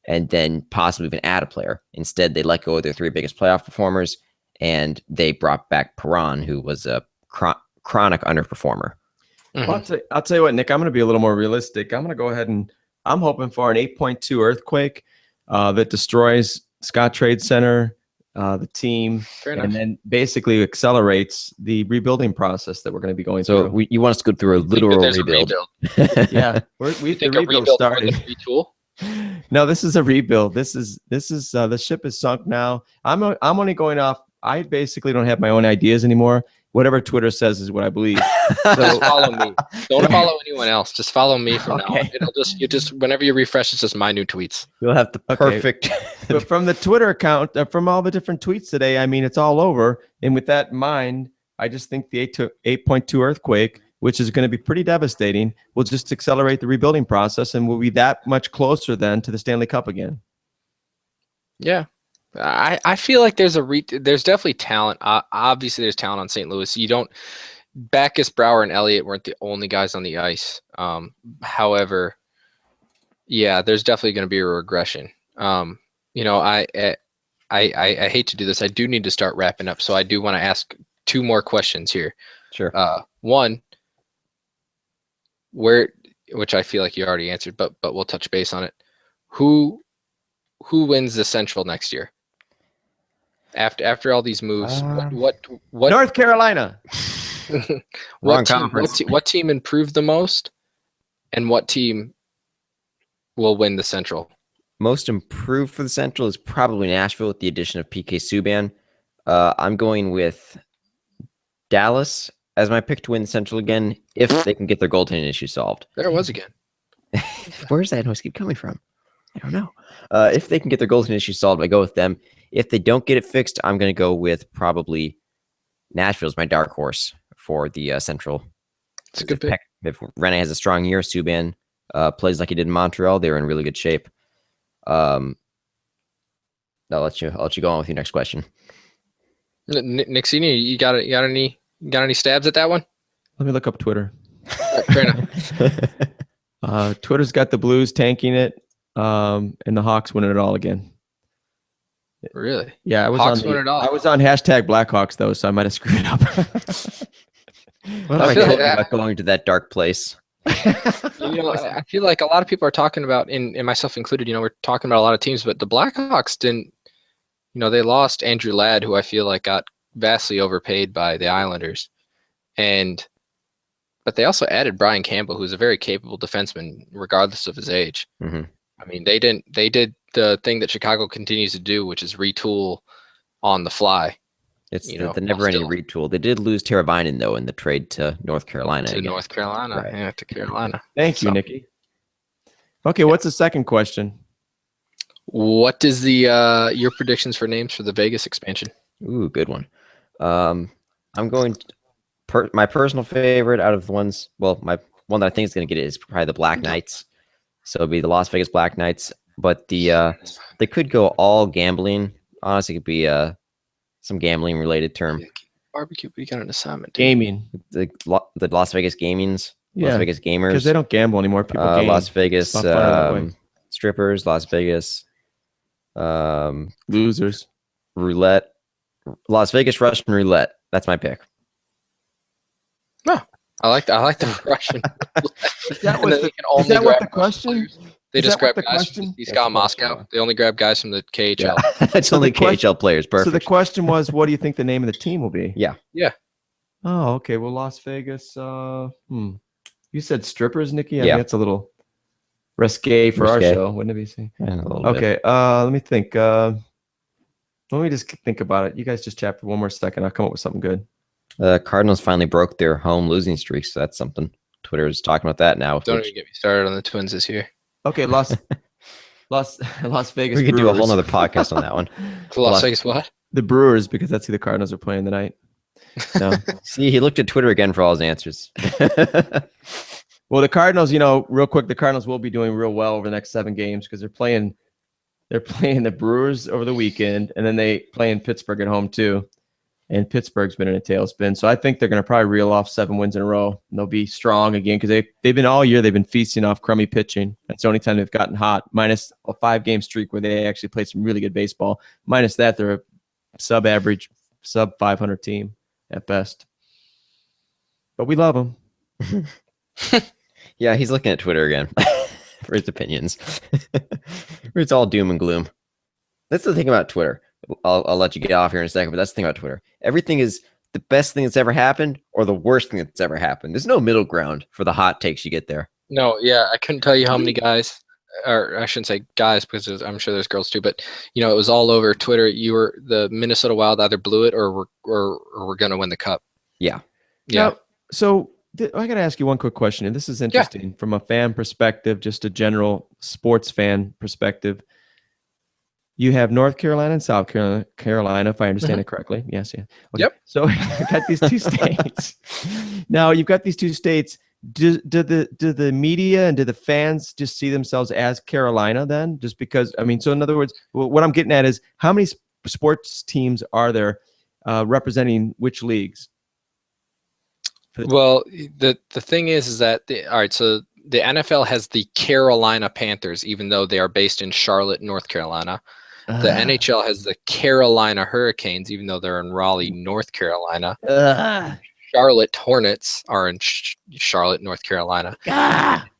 and then possibly even add a player. Instead, they let go of their 3 biggest playoff performers, and they brought back Perron, who was a chronic underperformer. Well, I'll tell you what, Nick, I'm going to be a little more realistic. I'm going to go ahead and I'm hoping for an 8.2 earthquake that destroys Scott Trade Center, the team, and then basically accelerates the rebuilding process that we're going to be going through. So you want us to go through a literal rebuild? Yeah, the rebuild started. Retool? No, this is a rebuild. This is the ship is sunk now. I'm only going off. I basically don't have my own ideas anymore. Whatever Twitter says is what I believe. So just follow me. Don't follow anyone else. Just follow me from now on. It'll just whenever you refresh, it's just my new tweets. You'll have the perfect. But from the Twitter account, from all the different tweets today, I mean, it's all over. And with that in mind, I just think the 8.2 earthquake, which is going to be pretty devastating, will just accelerate the rebuilding process, and we'll be that much closer then to the Stanley Cup again. Yeah. I feel like there's definitely talent. Obviously, there's talent on St. Louis. Backus, Brouwer, and Elliott weren't the only guys on the ice. However, yeah, there's definitely going to be a regression. You know, I hate to do this. I do need to start wrapping up, so I do want to ask 2 more questions here. Sure. One, which I feel like you already answered, but we'll touch base on it. Who wins the Central next year? After all these moves, what North Carolina. Wrong conference. what team improved the most, and what team will win the Central? Most improved for the Central is probably Nashville with the addition of PK Subban. I'm going with Dallas as my pick to win the Central again if they can get their goaltending issue solved. There it was again. Where's that noise keep coming from? I don't know. If they can get their goaltending issue solved, I go with them. If they don't get it fixed, I'm going to go with probably Nashville as my dark horse for the Central. It's a good pick. If Rene has a strong year, Subban plays like he did in Montreal, they're in really good shape. I'll let you go on with your next question. Nixini, you got any stabs at that one? Let me look up Twitter. Fair enough. Twitter's got the Blues tanking it, and the Hawks winning it all again. Really? Yeah, I was Hawks on. win it all. I was on hashtag Blackhawks though, so I might have screwed it up. What I am I feel talking like about going to that dark place? You know, I feel like a lot of people are talking about, and myself included, you know, we're talking about a lot of teams, but the Blackhawks didn't, you know, they lost Andrew Ladd, who I feel like got vastly overpaid by the Islanders. But they also added Brian Campbell, who's a very capable defenseman, regardless of his age. Mm-hmm. I mean, they did the thing that Chicago continues to do, which is retool on the fly. It's You know, the never-ending still- retool. They did lose Teravainen, though, in the trade to North Carolina. To again. North Carolina, Right. yeah, to Carolina. Thank you, So- Nikki. Okay, what's the second question? What is the your predictions for names for the Vegas expansion? Ooh, good one. I'm going my personal favorite out of the ones. Well, my one that I think is going to get it is probably the Black Knights. So it'll be the Las Vegas Black Knights. But they could go all gambling. Honestly, it could be some gambling related term. Barbecue, we got an assignment. Gaming. The Las Vegas Gamings, Las Yeah, Vegas Gamers, because they don't gamble anymore. People game. Las Vegas It's not funny that way. strippers, Las Vegas Losers. roulette, Las Vegas Russian roulette. That's my pick. I like the Russian. Is that And what then the, they can only is that what grab the question? players. They Is just that what grab the guys question? from CSKA Moscow. They only grab guys from the KHL. It's So only the question- KHL players. Perfect. So the question was, what do you think the name of the team will be? Yeah. Yeah. Oh, okay. Well, Las Vegas. You said strippers, Nikki. I Yeah. think that's a little risque for Risque. our show, wouldn't it be? Yeah, a little bit. Okay. Let me think. Let me just think about it. You guys just chat for one more second. I'll come up with something good. Cardinals finally broke their home losing streak, so that's something. Twitter is talking about that now. Don't which even get me started on the Twins this year. Okay, Las Vegas. we could do a whole Brewers. nother podcast on that one. Las Vegas what? The Brewers, because that's who the Cardinals are playing tonight. No. See, he looked at Twitter again for all his answers. Well, the Cardinals, you know, real quick, the Cardinals will be doing real well over the next 7 games because they're playing the Brewers over the weekend, and then they play in Pittsburgh at home too. And Pittsburgh's been in a tailspin, so I think they're going to probably reel off 7 wins in a row. And they'll be strong again because they've been all year. They've been feasting off crummy pitching. That's the only time they've gotten hot. Minus a 5-game streak where they actually played some really good baseball. Minus that, they're a sub-average, sub-500 team at best. But we love them. Yeah, he's looking at Twitter again for his opinions. It's all doom and gloom. That's the thing about Twitter. I'll let you get off here in a second, but that's the thing about Twitter. Everything is the best thing that's ever happened or the worst thing that's ever happened. There's no middle ground for the hot takes you get there. No, yeah, I couldn't tell you how many guys, or I shouldn't say guys because I'm sure there's girls too, but you know, it was all over Twitter. You were the Minnesota Wild either blew it or we're gonna win the cup. Yeah. Yeah. Now, so I got to ask you one quick question, and this is interesting from a fan perspective, just a general sports fan perspective. You have North Carolina and South Carolina, if I understand it correctly. Yes, yeah. Okay. Yep. So you've got these 2 states. Now you've got these 2 states. Do the media and do the fans just see themselves as Carolina then? Just because, I mean, so in other words, what I'm getting at is how many sports teams are there representing which leagues? Well, the thing is that all right. So the NFL has the Carolina Panthers, even though they are based in Charlotte, North Carolina. The NHL has the Carolina Hurricanes, even though they're in Raleigh, North Carolina. Charlotte Hornets are in Charlotte, North Carolina.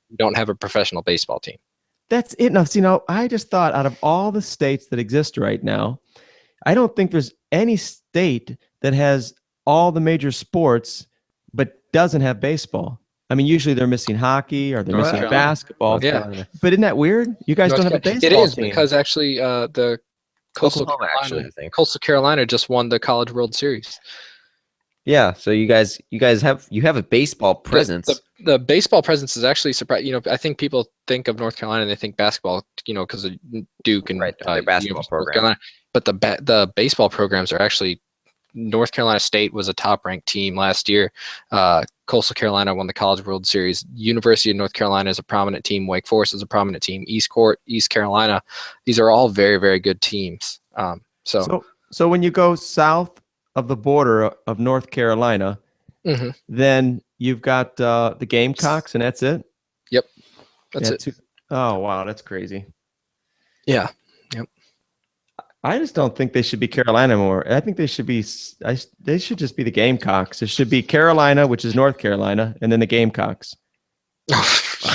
We don't have a professional baseball team. That's it. Now, see, I just thought out of all the states that exist right now, I don't think there's any state that has all the major sports but doesn't have baseball. I mean, usually they're missing hockey or they're North missing Carolina. basketball. Yeah. But isn't that weird? You guys don't have a baseball It is team. because actually the Coastal Oklahoma, Carolina, actually, I think. Coastal Carolina just won the College World Series. Yeah, so you guys have a baseball presence. The baseball presence is actually surprising. You know, I think people think of North Carolina and they think basketball, you know, because of Duke and Right, their basketball University of North program. Carolina. But the baseball programs are actually, North Carolina State was a top-ranked team last year. Coastal Carolina won the College World Series. University of North Carolina is a prominent team. Wake Forest is a prominent team. East Carolina. These are all very, very good teams. So when you go south of the border of North Carolina, Mhm. then you've got the Gamecocks, and that's it. Yep, that's Yeah, it. Oh wow, that's crazy. Yeah. I just don't think they should be Carolina more. I think they should be. They should just be the Gamecocks. It should be Carolina, which is North Carolina, and then the Gamecocks.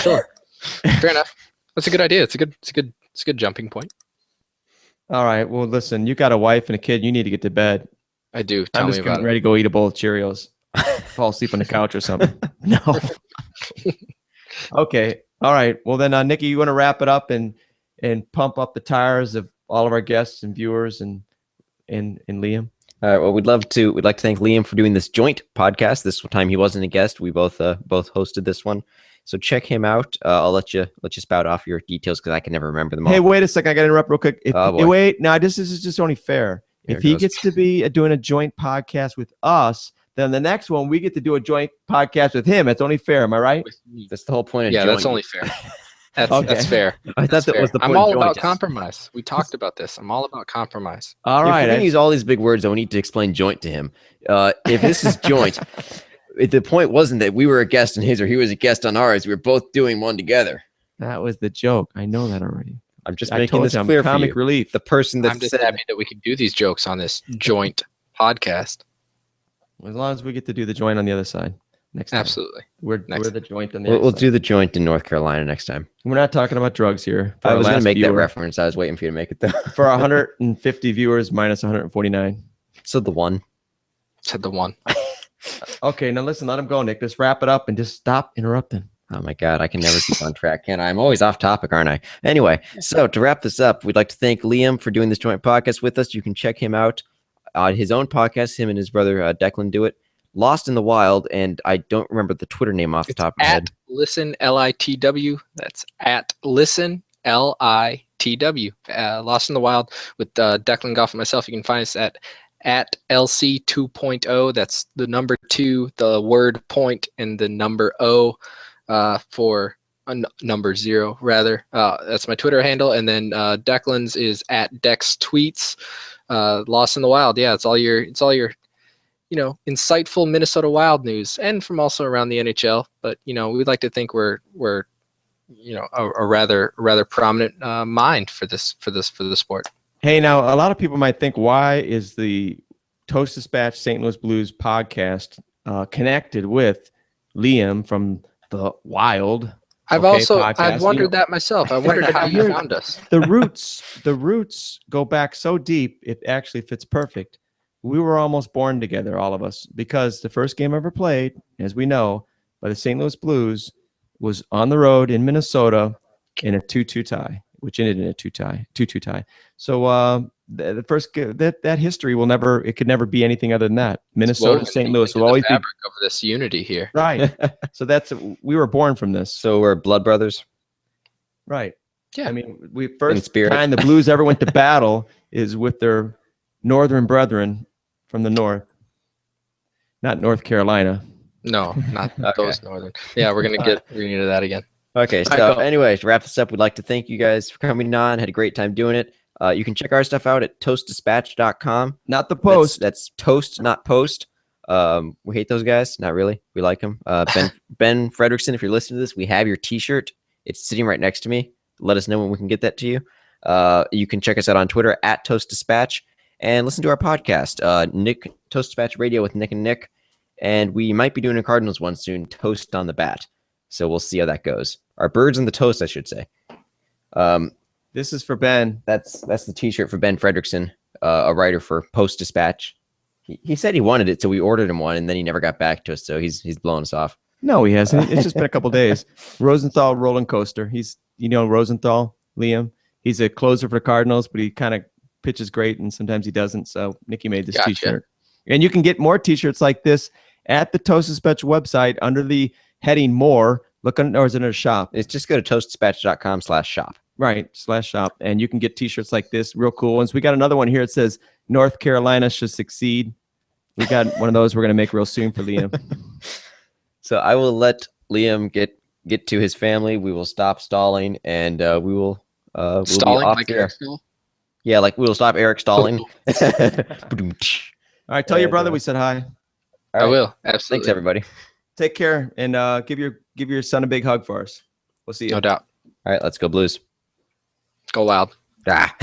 Sure. Fair enough. That's a good idea. It's a good jumping point. All right. Well, listen, you got a wife and a kid. You need to get to bed. I do. Tell I'm me just about getting it. ready to go eat a bowl of Cheerios. Fall asleep on the couch or something. No. Okay. All right. Well, then, Nikki, you want to wrap it up and pump up the tires of all of our guests and viewers and Liam? All right. Well, we'd like to thank Liam for doing this joint podcast. This time he wasn't a guest. We both hosted this one. So check him out. I'll let you spout off your details because I can never remember them all. Hey, wait a second. I got to interrupt real quick. boy. Wait. Now, this is just only fair. Here If it he goes. gets to be doing a joint podcast with us, then the next one we get to do a joint podcast with him. It's only fair. Am I right? With me. That's the whole point of Yeah, joint. that's only fair. That's Okay. fair. I thought That's that was fair. the point I'm of all joint. about compromise. We talked about this. I'm all about compromise. All If right. we're gonna use all these big words, I need to explain joint to him. If this is joint, the point wasn't that we were a guest on his or he was a guest on ours. We were both doing one together. That was the joke. I know that already. I'm just I making told this you, I'm clear for comic you. relief. The person that I'm just said happy that we can do these jokes on this joint podcast. As long as we get to do the joint on the other side next time. Absolutely. We're Next the joint on the we'll other side. do the joint in North Carolina next time. We're not talking about drugs here. For I our was going to last make that viewer. reference. I was waiting for you to make it though. For 150 viewers minus 149. So the one. Said the one. Okay, now listen, let him go, Nick. Just wrap it up and just stop interrupting. Oh my God, I can never keep on track, can I? I'm always off topic, aren't I? Anyway, so to wrap this up, we'd like to thank Liam for doing this joint podcast with us. You can check him out on his own podcast. Him and his brother Declan do it. Lost in the Wild, and I don't remember the Twitter name off the It's top of my head. at Listen LITW. That's at Listen LITW. Lost in the Wild with Declan Goff and myself. You can find us at LC 2.0. That's the number 2, the word point, and the number O for number 0 rather. That's my Twitter handle, and then Declan's is at Dex Tweets. Lost in the Wild. Yeah, it's all your insightful Minnesota Wild news, and from also around the NHL. But we'd like to think we're a rather prominent mind for the sport. Hey, now a lot of people might think, why is the Toast Dispatch St. Louis Blues podcast connected with Liam from the Wild? I've podcast? wondered that myself. I wondered how you found us. The roots go back so deep, it actually fits perfect. We were almost born together, all of us, because the first game I ever played, as we know, by the St. Louis Blues was on the road in Minnesota in a 2-2 tie, which ended in a 2-2 tie. So the first that history could never be anything other than that. Minnesota, Woven St. Louis into will the always be fabric of this unity here. right. So we were born from this. So we're blood brothers. Right. Yeah. I mean, we In first spirit. time the Blues ever went to battle is with their northern brethren from the north, not North Carolina. No, not Okay. those northern. Yeah, we're gonna get into that again. Okay, All right, so go. anyway, to wrap this up, we'd like to thank you guys for coming on. Had a great time doing it. You can check our stuff out at toastdispatch.com. Not the post. That's toast, not post. We hate those guys. Not really. We like them. Ben Fredrickson, if you're listening to this, we have your T-shirt. It's sitting right next to me. Let us know when we can get that to you. You can check us out on Twitter at Toast Dispatch and listen to our podcast, Nick Toast Dispatch Radio with Nick and Nick. And we might be doing a Cardinals one soon, Toast on the Bat. So we'll see how that goes. Our Birds and the Toast, I should say. This is for Ben. That's the T-shirt for Ben Fredrickson, a writer for Post Dispatch. He said he wanted it, so we ordered him one, and then he never got back to us. So he's blowing us off. No, he hasn't. It's just been a couple days. Rosenthal roller coaster. He's Rosenthal, Liam. He's a closer for the Cardinals, but he kind of pitches great, and sometimes he doesn't. So Nicky made this T-shirt, and you can get more T-shirts like this at the Toast Dispatch website under the heading "More." Look on, or is it in a shop? It's just go to toastdispatch.com/shop. Right, /shop, and you can get T-shirts like this, real cool ones. We got another one here. It says North Carolina should succeed. We got one of those we're going to make real soon for Liam. So I will let Liam get to his family. We will stop stalling, and we will Stalling be off like there. Eric Stahl? Yeah, like we will stop Eric stalling. All right, tell your brother we said hi. I will. Absolutely. Thanks, everybody. Take care, and give your son a big hug for us. We'll see you. No doubt. All right, let's go Blues. Go Loud. Ah.